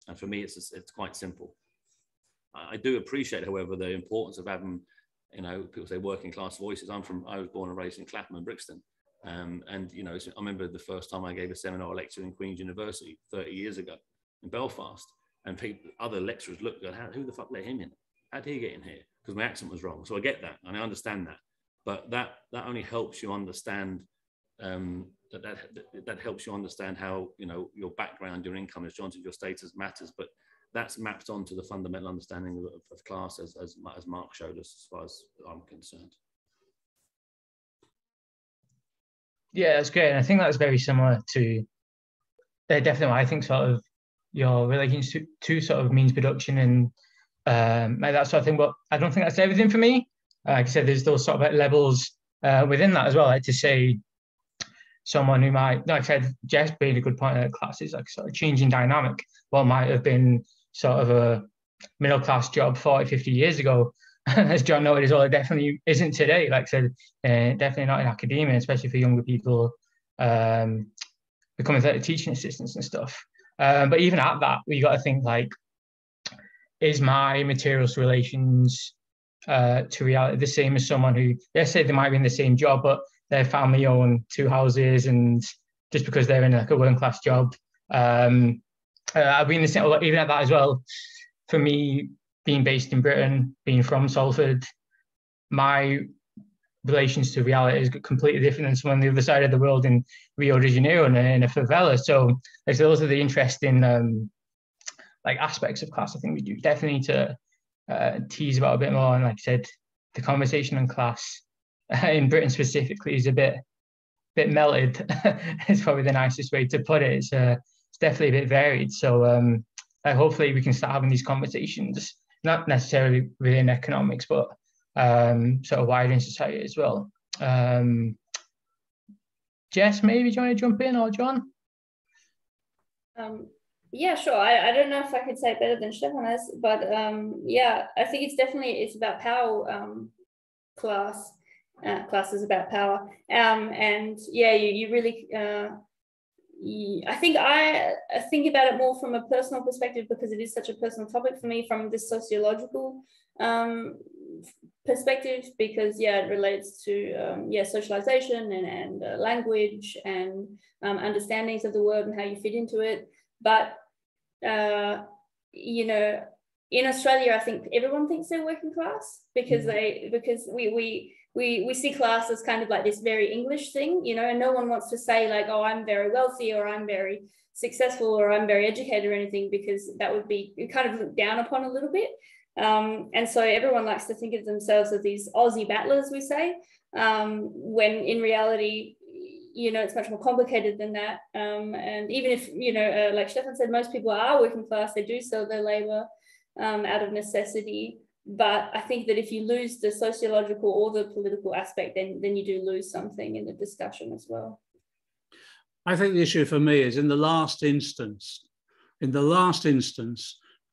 And for me, it's quite simple. I do appreciate, however, the importance of having, you know, people say working class voices. I was born and raised in Clapham and Brixton. And, you know, I remember the first time I gave a seminar lecture in Queen's University 30 years ago in Belfast, and other lecturers looked at who the fuck let him in? How did he get in here? Because my accent was wrong. So I get that and I understand that. But that only helps you understand, that helps you understand how, you know, your background, your income, as John said, your status matters. But that's mapped onto the fundamental understanding of class as Mark showed us, as far as I'm concerned. Yeah, that's great. And I think that's very similar to definitely, I think, sort of your relations to sort of means production and like that sort of thing. But I don't think that's everything for me. Like I said, there's those sort of like levels within that as well. Like to say someone who might, like I said, Jess made a good point at classes, like sort of changing dynamic. What might have been sort of a middle class job 40, 50 years ago, as John noted as well, it definitely isn't today. Like I said, definitely not in academia, especially for younger people becoming teaching assistants and stuff. But even at that, you got to think like, is my materials relations to reality the same as someone who, let's say they might be in the same job, but their family own 2 houses, and just because they're in like a working class job, I've been the same. Even at that as well, for me, being based in Britain, being from Salford, my relations to reality is completely different than someone on the other side of the world in Rio de Janeiro and in a favela. So like, those are the interesting like aspects of class I think we do definitely need to tease about a bit more. And like I said, the conversation on class in Britain specifically is a bit melted. It's probably the nicest way to put it. It's definitely a bit varied. So hopefully we can start having these conversations, not necessarily within economics, but sort of wider in society as well. Jess, maybe do you want to jump in, or John? Yeah, sure. I don't know if I could say it better than Stiofán has, but yeah, I think it's about power. Class is about power, and yeah, you really. I think I think about it more from a personal perspective, because it is such a personal topic for me from this sociological perspective, because yeah, it relates to socialization and language and understandings of the world and how you fit into it. But you know, in Australia, I think everyone thinks they're working class because we see class as kind of like this very English thing, you know, and no one wants to say like, oh, I'm very wealthy, or I'm very successful, or I'm very educated or anything, because that would be kind of looked down upon a little bit. And so everyone likes to think of themselves as these Aussie battlers, we say, when in reality, you know, it's much more complicated than that. And even if, you know, like Stiofán said, most people are working class, they do sell their labor out of necessity. But I think that if you lose the sociological or the political aspect, then you do lose something in the discussion as well. I think the issue for me is in the last instance,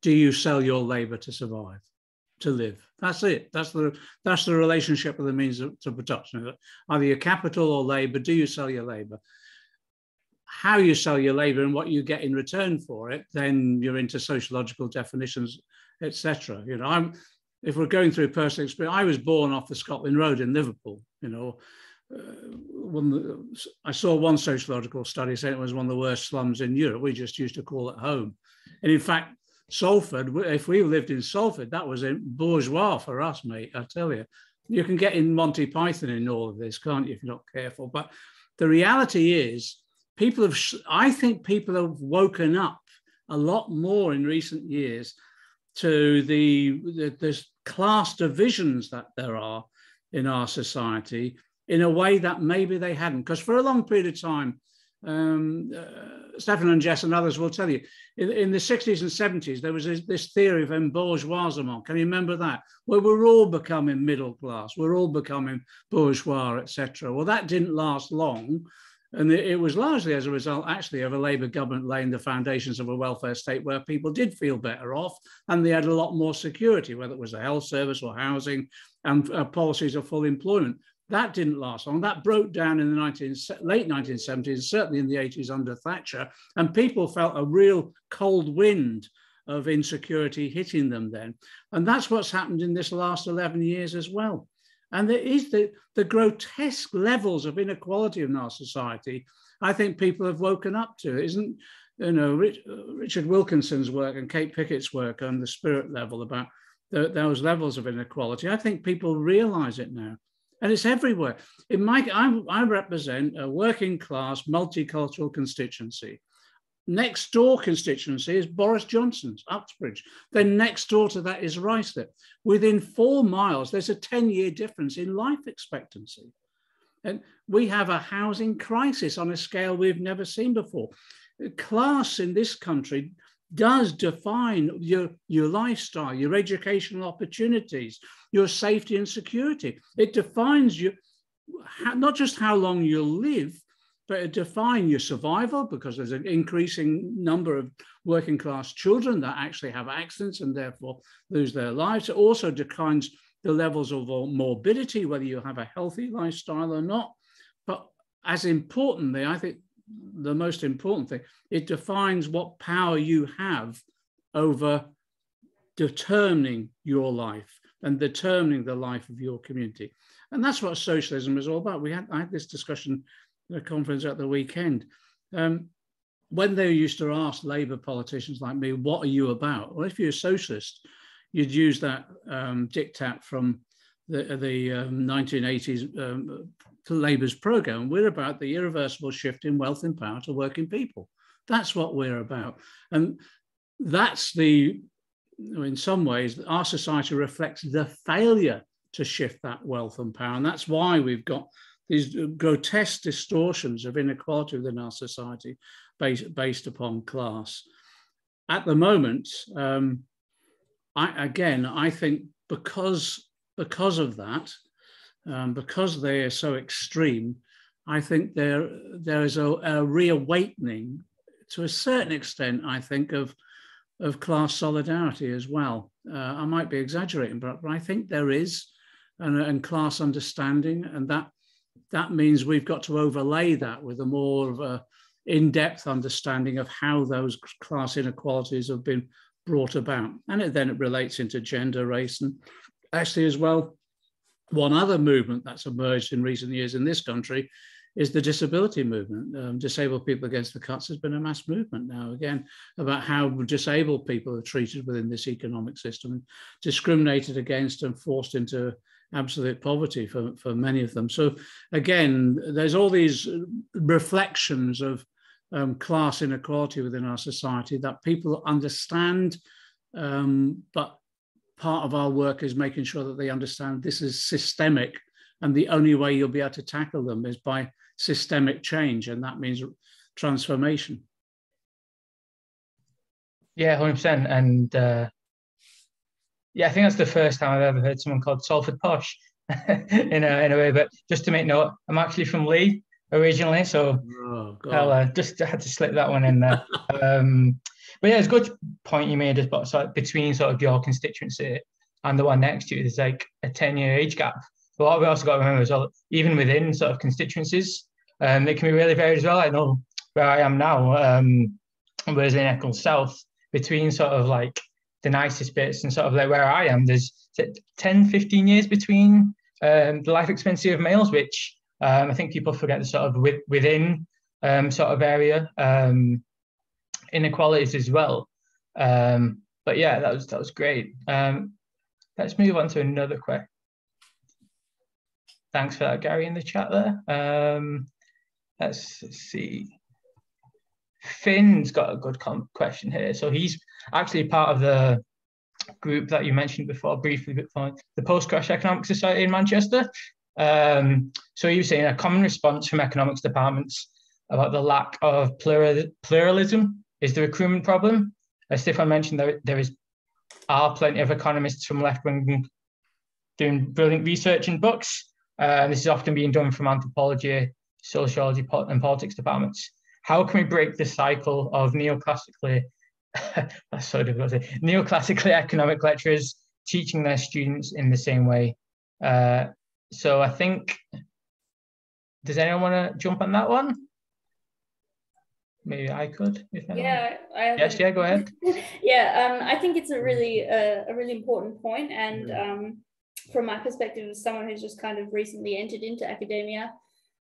do you sell your labor to survive, to live? That's it. That's the relationship with the means to production. Either your capital or labor. Do you sell your labor? How you sell your labor and what you get in return for it, then you're into sociological definitions, etc. You know, if we're going through personal experience, I was born off the Scotland Road in Liverpool. You know, I saw one sociological study saying it was one of the worst slums in Europe. We just used to call it home. And in fact, Salford, if we lived in Salford, that was bourgeois for us, mate, I tell you. You can get in Monty Python in all of this, can't you, if you're not careful? But the reality is, I think people have woken up a lot more in recent years to the class divisions that there are in our society in a way that maybe they hadn't. Because for a long period of time, Stefan and Jess and others will tell you, in the 60s and 70s, there was this theory of embourgeoisement. Can you remember that? Where we're all becoming middle class, we're all becoming bourgeois, etc. Well, that didn't last long. And it was largely as a result, actually, of a Labour government laying the foundations of a welfare state where people did feel better off and they had a lot more security, whether it was the health service or housing and policies of full employment. That didn't last long. That broke down in the late 1970s, certainly in the 80s under Thatcher, and people felt a real cold wind of insecurity hitting them then. And that's what's happened in this last 11 years as well. And there is the grotesque levels of inequality in our society, I think people have woken up to. It isn't, you know, Richard Wilkinson's work and Kate Pickett's work on the spirit level about those levels of inequality. I think people realize it now. And it's everywhere. I represent a working class, multicultural constituency. Next door constituency is Boris Johnson's, Uxbridge. Then next door to that is Ruislip. Within 4 miles, there's a 10-year difference in life expectancy. And we have a housing crisis on a scale we've never seen before. Class in this country does define your lifestyle, your educational opportunities, your safety and security. It defines you, not just how long you'll live, but it defines your survival, because there's an increasing number of working class children that actually have accidents and therefore lose their lives. It also defines the levels of morbidity, whether you have a healthy lifestyle or not. But as importantly, I think the most important thing, it defines what power you have over determining your life and determining the life of your community. And that's what socialism is all about. I had this discussion at a conference at the weekend. When they used to ask Labour politicians like me, what are you about? Well, if you're a socialist, you'd use that diktat from the 1980s to Labour's programme. We're about the irreversible shift in wealth and power to working people. That's what we're about. And that's in some ways, our society reflects the failure to shift that wealth and power. And that's why we've got these grotesque distortions of inequality within our society based upon class. At the moment, I think because of that, because they are so extreme, I think there is a reawakening to a certain extent, I think, of class solidarity as well. I might be exaggerating, but I think there is, and class understanding, and that means we've got to overlay that with a more of a in-depth understanding of how those class inequalities have been brought about. And then it relates into gender, race, and actually as well, one other movement that's emerged in recent years in this country is the disability movement. Disabled People Against the Cuts has been a mass movement now, again, about how disabled people are treated within this economic system, discriminated against and forced into absolute poverty for many of them. So again, there's all these reflections of class inequality within our society that people understand, but part of our work is making sure that they understand this is systemic, and the only way you'll be able to tackle them is by systemic change, and that means transformation. Yeah, 100%. And yeah, I think that's the first time I've ever heard someone called Salford Posh in a way. But just to make note, I'm actually from Lee originally, so I just had to slip that one in there. But yeah, it's a good point you made about sort of between sort of your constituency and the one next to you. There's like a 10-year age gap. But what we also got to remember is, well, even within sort of constituencies, they can be really varied as well. I know where I am now, whereas in Eccles South, between sort of like the nicest bits and sort of like where I am, there's 10, 15 years between the life expectancy of males, which I think people forget the sort of within sort of area inequalities as well. But yeah, that was great. Let's move on to another question. Thanks for that, Gary, in the chat there. Let's see. Finn's got a good question here. So he's actually part of the group that you mentioned before, briefly before, the Post-Crash Economic Society in Manchester. So he was saying a common response from economics departments about the lack of pluralism is the recruitment problem. As Stiofán mentioned, there are plenty of economists from left wing doing brilliant research in books. And this is often being done from anthropology, sociology, and politics departments. How can we break the cycle of neoclassically economic lecturers teaching their students in the same way? So I think, does anyone want to jump on that one? Maybe I could. Yes, go ahead. Yeah, I think it's a really important point, and from my perspective as someone who's just kind of recently entered into academia,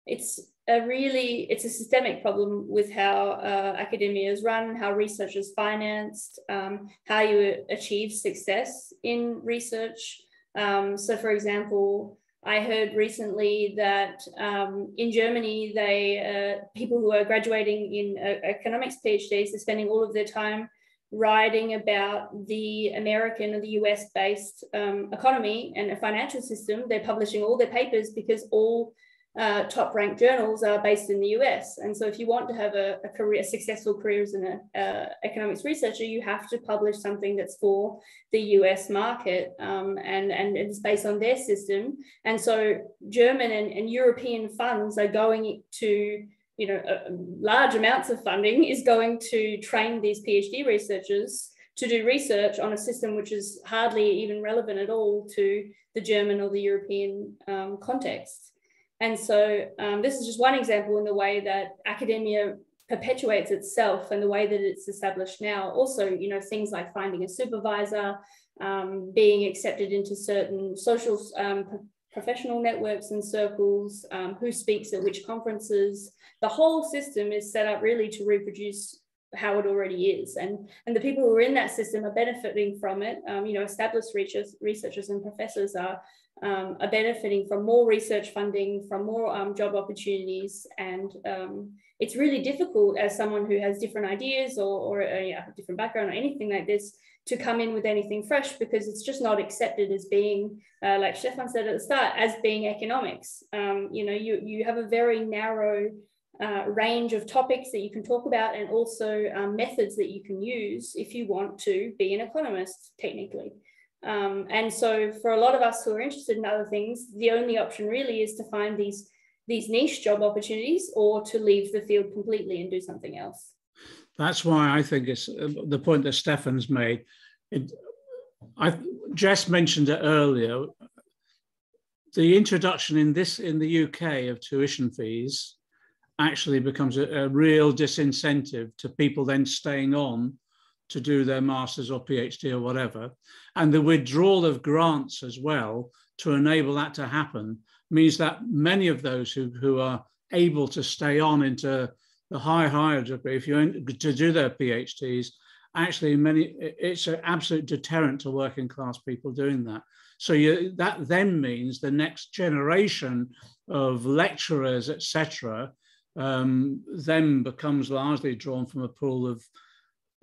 it's a systemic problem with how academia is run, how research is financed, how you achieve success in research. So, for example, I heard recently that in Germany, people who are graduating in economics PhDs are spending all of their time writing about the American or the US-based economy and a financial system. They're publishing all their papers because all top-ranked journals are based in the US. And so if you want to have a successful career as an economics researcher, you have to publish something that's for the US market, and it's based on their system. And so German and European funds are going to, large amounts of funding is going to train these PhD researchers to do research on a system which is hardly even relevant at all to the German or the European context. And so this is just one example in the way that academia perpetuates itself and the way that it's established now. Also, things like finding a supervisor, being accepted into certain social professional networks and circles, who speaks at which conferences. The whole system is set up really to reproduce how it already is. And the people who are in that system are benefiting from it. Established researchers and professors are benefiting from more research funding, from more job opportunities. And it's really difficult as someone who has different ideas or a different background or anything like this to come in with anything fresh, because it's just not accepted as being, like Stiofán said at the start, as being economics. You have a very narrow range of topics that you can talk about, and also methods that you can use if you want to be an economist, technically. And so for a lot of us who are interested in other things, the only option really is to find these niche job opportunities, or to leave the field completely and do something else. That's why I think it's the point that Stiofán's made. Jess mentioned it earlier. The introduction in the UK of tuition fees actually becomes a real disincentive to people then staying on to do their master's or PhD or whatever. And the withdrawal of grants as well to enable that to happen means that many of those who are able to stay on into the higher degree, to do their PhDs, actually it's an absolute deterrent to working class people doing that. So that then means the next generation of lecturers, etc., then becomes largely drawn from a pool of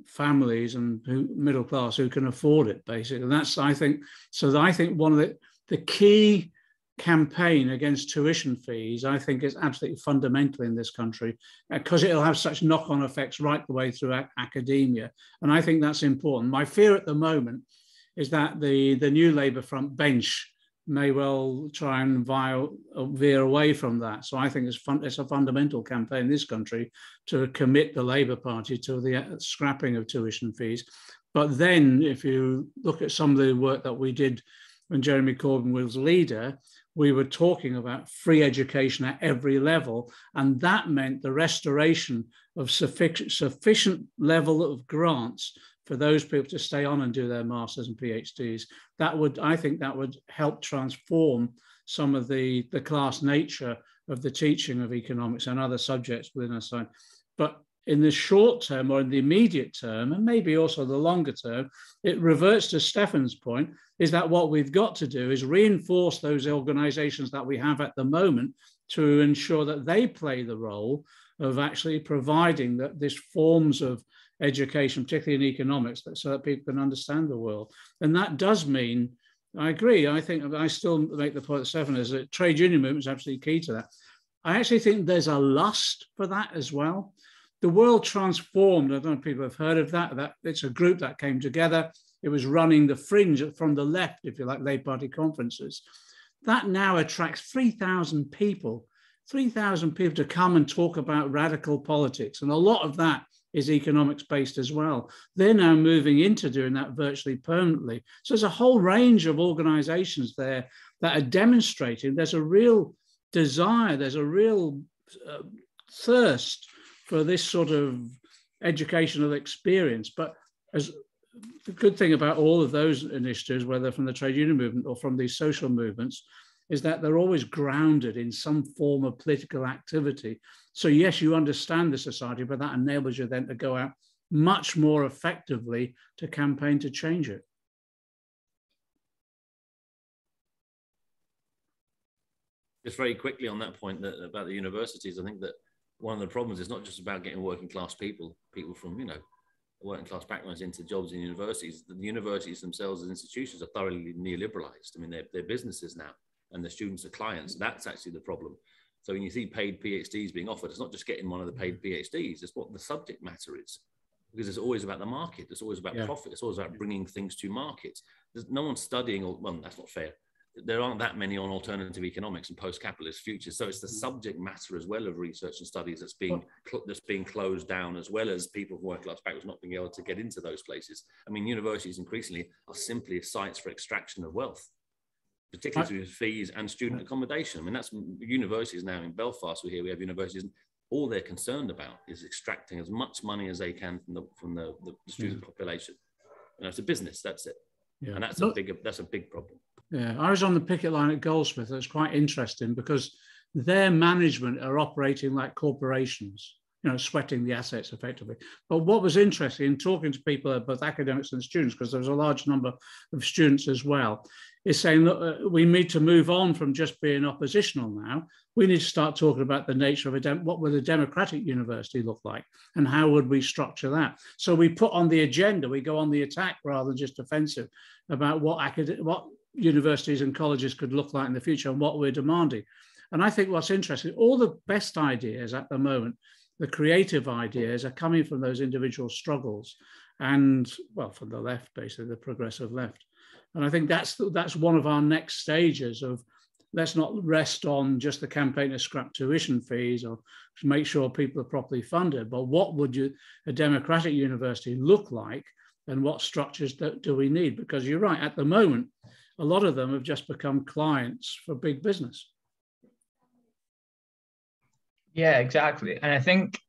families and middle class who can afford it, basically. And that's, I think one of the key campaign against tuition fees, I think, is absolutely fundamental in this country, because it'll have such knock-on effects right the way through academia. And I think that's important. My fear at the moment is that the new Labour front bench may well try and veer away from that. So I think it's a fundamental campaign in this country to commit the Labour Party to the scrapping of tuition fees. But then if you look at some of the work that we did when Jeremy Corbyn was leader, we were talking about free education at every level. And that meant the restoration of sufficient level of grants for those people to stay on and do their masters and PhDs. I think that would help transform some of the class nature of the teaching of economics and other subjects within a science. But in the short term, or in the immediate term, and maybe also the longer term, it reverts to Stiofán's point, is that what we've got to do is reinforce those organizations that we have at the moment to ensure that they play the role of actually providing that these forms of education, particularly in economics, so that people can understand the world. And that does mean, I agree, I think I still make the point that Stiofán is that trade union movement is absolutely key to that. I actually think there's a lust for that as well. The World Transformed, I don't know if people have heard of that it's a group that came together. It was running the fringe from the left, if you like, Labour Party conferences. That now attracts 3,000 people to come and talk about radical politics. And a lot of that is economics based as well. They're now moving into doing that virtually permanently. So there's a whole range of organizations there that are demonstrating there's a real desire, there's a real thirst for this sort of educational experience. But as the good thing about all of those initiatives, whether from the trade union movement or from these social movements, is that they're always grounded in some form of political activity. So yes, you understand the society, but that enables you then to go out much more effectively to campaign to change it. Just very quickly on that point about the universities, I think that one of the problems is not just about getting working class people from, you know, working class backgrounds into jobs in universities. The universities themselves as institutions are thoroughly neoliberalized. I mean, they're businesses now, and the students are clients. That's actually the problem. So when you see paid PhDs being offered, it's not just getting one of the paid PhDs, it's what the subject matter is. Because it's always about the market. It's always about profit. It's always about bringing things to market. There's no one studying, or well, that's not fair. There aren't that many on alternative economics and post-capitalist futures. So it's the subject matter as well of research and studies that's being closed down, as well as people from working class backgrounds not being able to get into those places. I mean, universities increasingly are simply sites for extraction of wealth, particularly through fees and student accommodation. I mean, that's universities now in Belfast. We have universities, and all they're concerned about is extracting as much money as they can from the student population. You know, it's a business. That's it, and that's a big problem. Yeah, I was on the picket line at Goldsmith. It was quite interesting because their management are operating like corporations, you know, sweating the assets effectively. But what was interesting in talking to people, both academics and students, because there was a large number of students as well, is saying that we need to move on from just being oppositional now. We need to start talking about the nature of what would a democratic university look like and how would we structure that. So we put on the agenda, we go on the attack rather than just offensive about what universities and colleges could look like in the future and what we're demanding. And I think what's interesting, all the best ideas at the moment, the creative ideas, are coming from those individual struggles and, well, from the left, basically, the progressive left. And I think that's one of our next stages of, let's not rest on just the campaign to scrap tuition fees or to make sure people are properly funded, but what would a democratic university look like and what structures do we need? Because you're right, at the moment, a lot of them have just become clients for big business. Yeah, exactly. And I think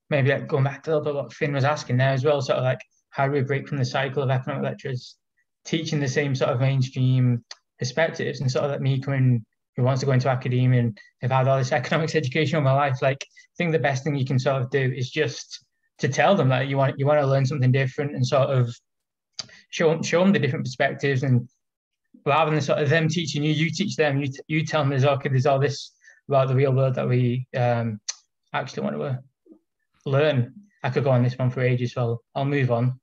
maybe going back to a little bit what Finn was asking there as well, sort of like how do we break from the cycle of economic lecturers teaching the same sort of mainstream perspectives, and sort of like me coming, who wants to go into academia and have had all this economics education all my life. Like, I think the best thing you can sort of do is just to tell them that you want to learn something different and sort of show them the different perspectives, and rather than sort of them teaching you, you teach them, you tell them there's all this about the real world that we actually want to learn. I could go on this one for ages, so I'll move on.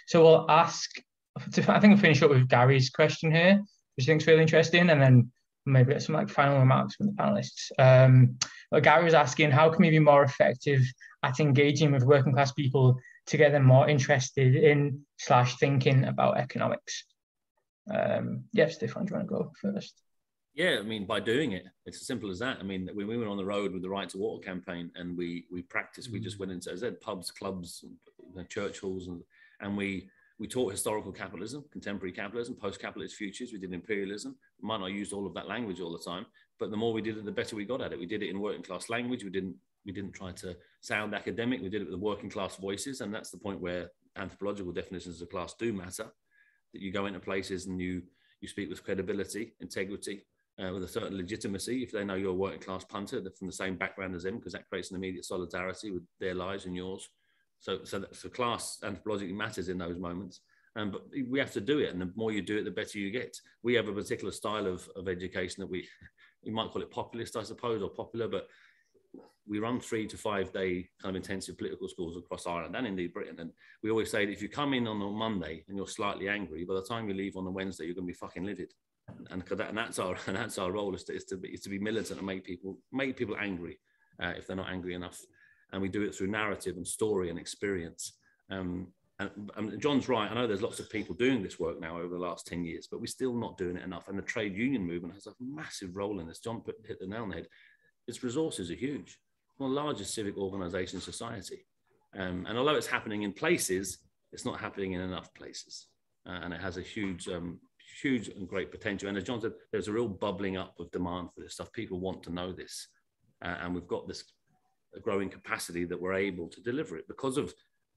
So we'll ask, I think we'll finish up with Gary's question here, which I think is really interesting, and then maybe get some like final remarks from the panelists. But Gary was asking, how can we be more effective at engaging with working class people to get them more interested in / thinking about economics? Yeah, Stiofán, do you want to go first? Yeah, I mean, by doing it, it's as simple as that. I mean, when we went on the road with the Right to Water campaign and we practiced, we just went into, as I said, pubs, clubs, church halls, and we taught historical capitalism, contemporary capitalism, post-capitalist futures. We did imperialism. We might not use all of that language all the time, but the more we did it, the better we got at it. We did it in working class language. We didn't try to sound academic. We did it with working class voices, and that's the point where anthropological definitions of class do matter. That you go into places and you speak with credibility, integrity, with a certain legitimacy. If they know you're a working class punter, they're from the same background as them, because that creates an immediate solidarity with their lives and yours. So class anthropologically matters in those moments. But we have to do it, and the more you do it, the better you get. We have a particular style of education that we might call it populist, I suppose, or popular, but we run 3 to 5 day kind of intensive political schools across Ireland and indeed Britain. And we always say that if you come in on a Monday and you're slightly angry, by the time you leave on a Wednesday, you're going to be fucking livid. and that's our role is to be militant and make people angry if they're not angry enough, and we do it through narrative and story and experience. And John's right. I know there's lots of people doing this work now over the last 10 years, but we're still not doing it enough. And the trade union movement has a massive role in this. John hit the nail on the head. Its resources are huge. One of the largest civic organisation in society. And although it's happening in places, it's not happening in enough places. And it has a huge and great potential. And as John said, there's a real bubbling up of demand for this stuff. People want to know this. And we've got this growing capacity that we're able to deliver it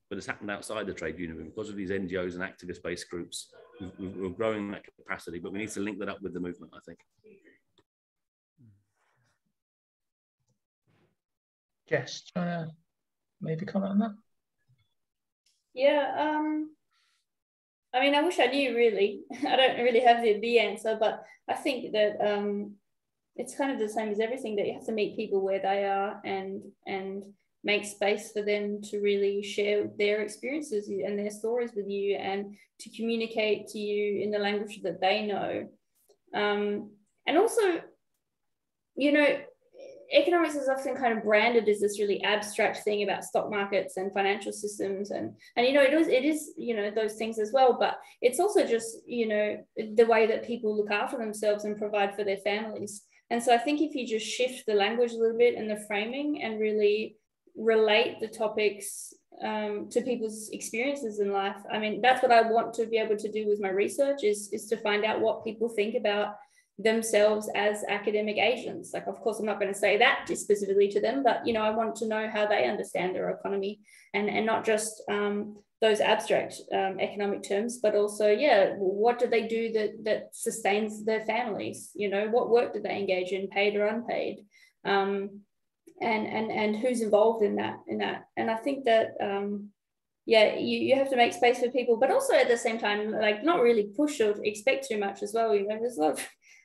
but it's happened outside the trade union because of these NGOs and activist-based groups. We're growing that capacity, but we need to link that up with the movement, I think. Jess, do you want to maybe comment on that? Yeah, I mean, I wish I knew really. I don't really have the answer, but I think that it's kind of the same as everything, that you have to meet people where they are and make space for them to really share their experiences and their stories with you and to communicate to you in the language that they know. And also, you know, economics is often kind of branded as this really abstract thing about stock markets and financial systems. And you know, it is, you know, those things as well, but it's also just, you know, the way that people look after themselves and provide for their families. And so I think if you just shift the language a little bit and the framing and really relate the topics to people's experiences in life. I mean, that's what I want to be able to do with my research is to find out what people think about themselves as academic agents. Like, of course, I'm not going to say that specifically to them, but, you know, I want to know how they understand their economy and not just those abstract economic terms, but also, yeah, what do they do that sustains their families? You know, what work do they engage in, paid or unpaid? And who's involved in that. And I think that, yeah, you have to make space for people, but also at the same time, like not really push or expect too much as well. You know, there's a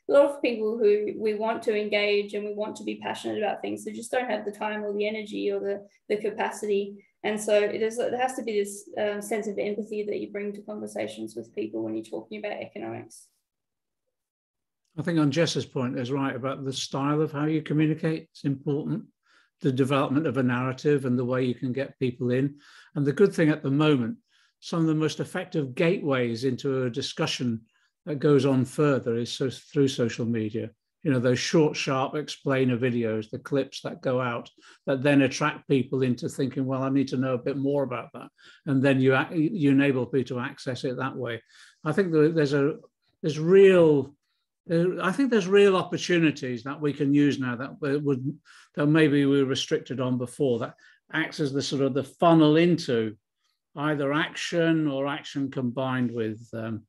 lot of people who we want to engage and we want to be passionate about things, who just don't have the time or the energy or the capacity. And so there has to be this sense of empathy that you bring to conversations with people when you're talking about economics. I think on Jess's point is right about the style of how you communicate. It's important. The development of a narrative and the way you can get people in. And the good thing at the moment, some of the most effective gateways into a discussion that goes on further is through social media. You know, those short, sharp explainer videos, the clips that go out that then attract people into thinking, well, I need to know a bit more about that. And then you enable people to access it that way. I think there's real opportunities that we can use now that maybe we were restricted on before, that acts as the sort of the funnel into either action or action combined with a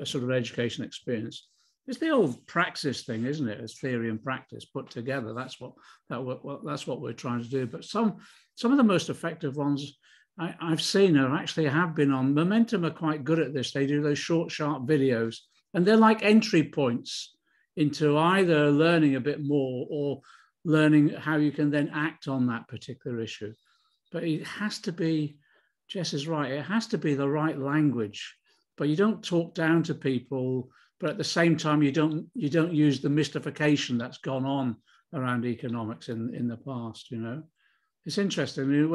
sort of education experience. It's the old praxis thing, isn't it? As theory and practice put together. That's what we're trying to do. But some of the most effective ones I've seen have been on. Momentum are quite good at this. They do those short, sharp videos. And they're like entry points into either learning a bit more or learning how you can then act on that particular issue. But it has to be, Jess is right, it has to be the right language. But you don't talk down to people, but at the same time, you don't use the mystification that's gone on around economics in the past, you know. It's interesting,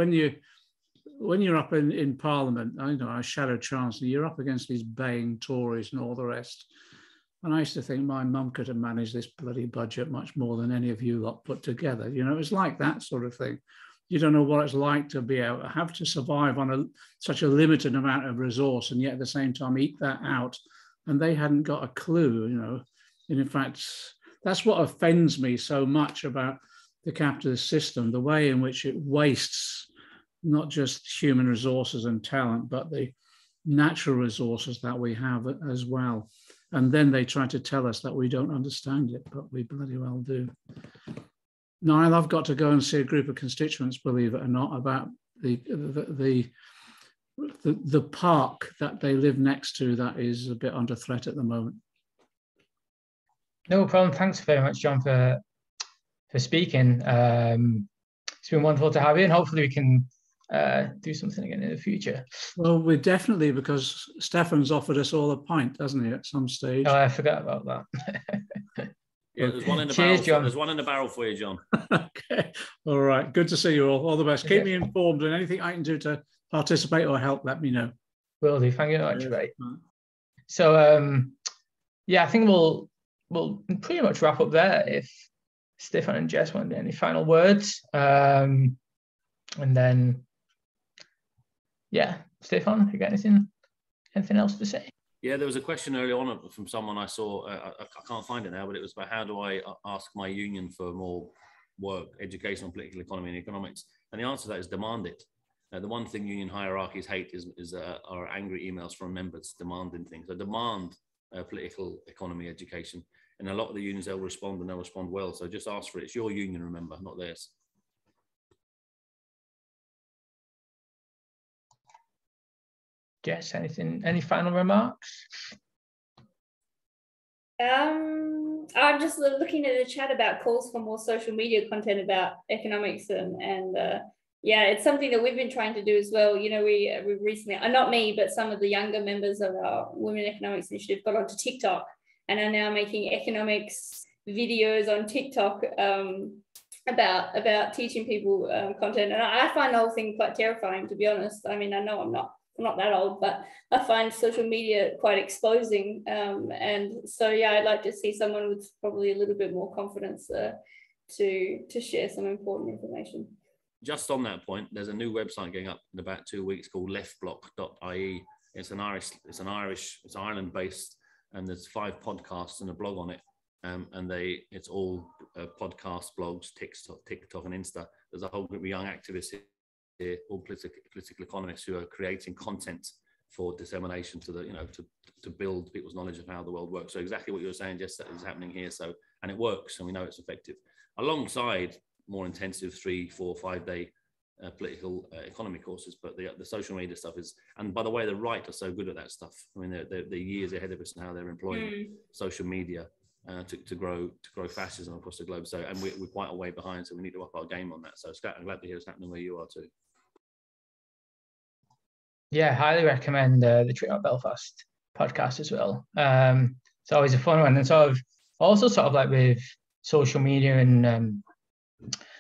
when you're up in Parliament, I know, as Shadow Chancellor, you're up against these baying Tories and all the rest. And I used to think my mum could have managed this bloody budget much more than any of you lot put together. You know, it's like that sort of thing. You don't know what it's like to be able to have to survive on such a limited amount of resource and yet at the same time eat that out. And they hadn't got a clue, you know. And in fact, that's what offends me so much about the capitalist system, the way in which it wastes not just human resources and talent, but the natural resources that we have as well. And then they try to tell us that we don't understand it, but we bloody well do. Niall, I've got to go and see a group of constituents, believe it or not, about the park that they live next to that is a bit under threat at the moment. No problem. Thanks very much, John, for speaking. It's been wonderful to have you, and hopefully we can do something again in the future. Well, we definitely, because Stefan's offered us all a pint, hasn't he, at some stage? Oh, I forgot about that. Yeah, there's one in the Cheers, barrel. John. There's one in the barrel for you, John. Okay. All right. Good to see you all. All the best. Keep me informed, and anything I can do to participate or help, let me know. Will do. Thank you very much, right. So, yeah, I think we'll pretty much wrap up there if Stiofán and Jess want to do any final words. And then, yeah, Stiofán, you got anything else to say? Yeah, there was a question early on from someone I saw. I can't find it now, but it was about how do I ask my union for more work, educational, political economy, and economics. And the answer to that is demand it. The one thing union hierarchies hate is are angry emails from members demanding things. So demand political economy education, and a lot of the unions they'll respond and they'll respond well. So just ask for it. It's your union, remember, not theirs. Jess, any final remarks? I'm just looking at the chat about calls for more social media content about economics and yeah, it's something that we've been trying to do as well. You know, we recently, not me, but some of the younger members of our Women Economics Initiative got onto TikTok and are now making economics videos on TikTok about teaching people content. And I find the whole thing quite terrifying, to be honest. I mean, I know I'm not that old, but I find social media quite exposing. And so, yeah, I'd like to see someone with probably a little bit more confidence to share some important information. Just on that point, there's a new website going up in about 2 weeks called leftblock.ie. It's Ireland-based, and there's 5 podcasts and a blog on it. And it's all podcast blogs, TikTok and Insta. There's a whole group of young activists here, all political economists who are creating content for dissemination to the, to build people's knowledge of how the world works. So exactly what you were saying, Jess, that is happening here. So, and it works, and we know it's effective. Alongside more intensive 3, 4, 5 day political economy courses, but the social media stuff is, and by the way, the right are so good at that stuff. I mean, they're years ahead of us in how they're employing social media to grow fascism across the globe. So, and we're quite a way behind, so we need to up our game on that. So I'm glad to hear it's happening where you are too. Yeah, highly recommend the Trademark Belfast podcast as well. It's always a fun one, and also like with social media and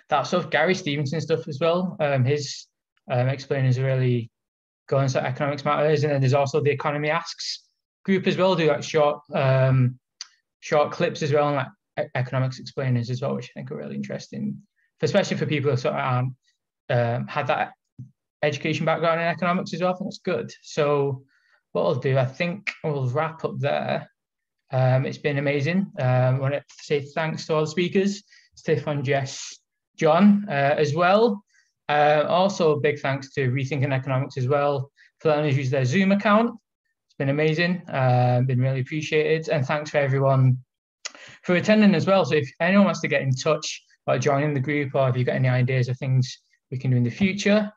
that stuff. Gary Stevenson stuff as well. His explainers really go into economics matters, and then there's also the Economy Asks group as well. Do like short clips as well, and like economics explainers as well, which I think are really interesting, especially for people who sort of had that education background in economics as well. I think it's good. So what I'll do, I think we'll wrap up there. It's been amazing. I want to say thanks to all the speakers, Stiofán, Jess, John as well. Also a big thanks to Rethinking Economics as well for letting us use their Zoom account. It's been amazing, been really appreciated. And thanks for everyone for attending as well. So if anyone wants to get in touch about joining the group, or if you've got any ideas of things we can do in the future,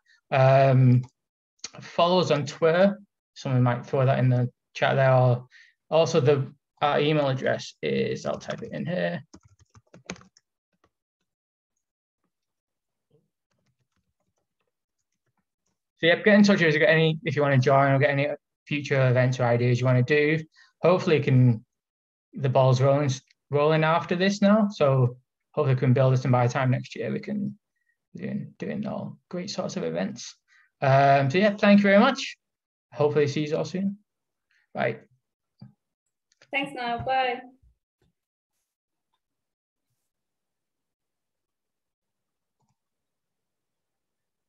follow us on Twitter. Someone might throw that in the chat there. Or also our email address is, I'll type it in here. So yeah, get in touch with us if you want to join or get any future events or ideas you want to do. Hopefully the ball's rolling after this now. So hopefully we can build this, and by the time next year we can doing all great sorts of events. So yeah, thank you very much. Hopefully see you all soon. Bye. Thanks, Niall. Bye.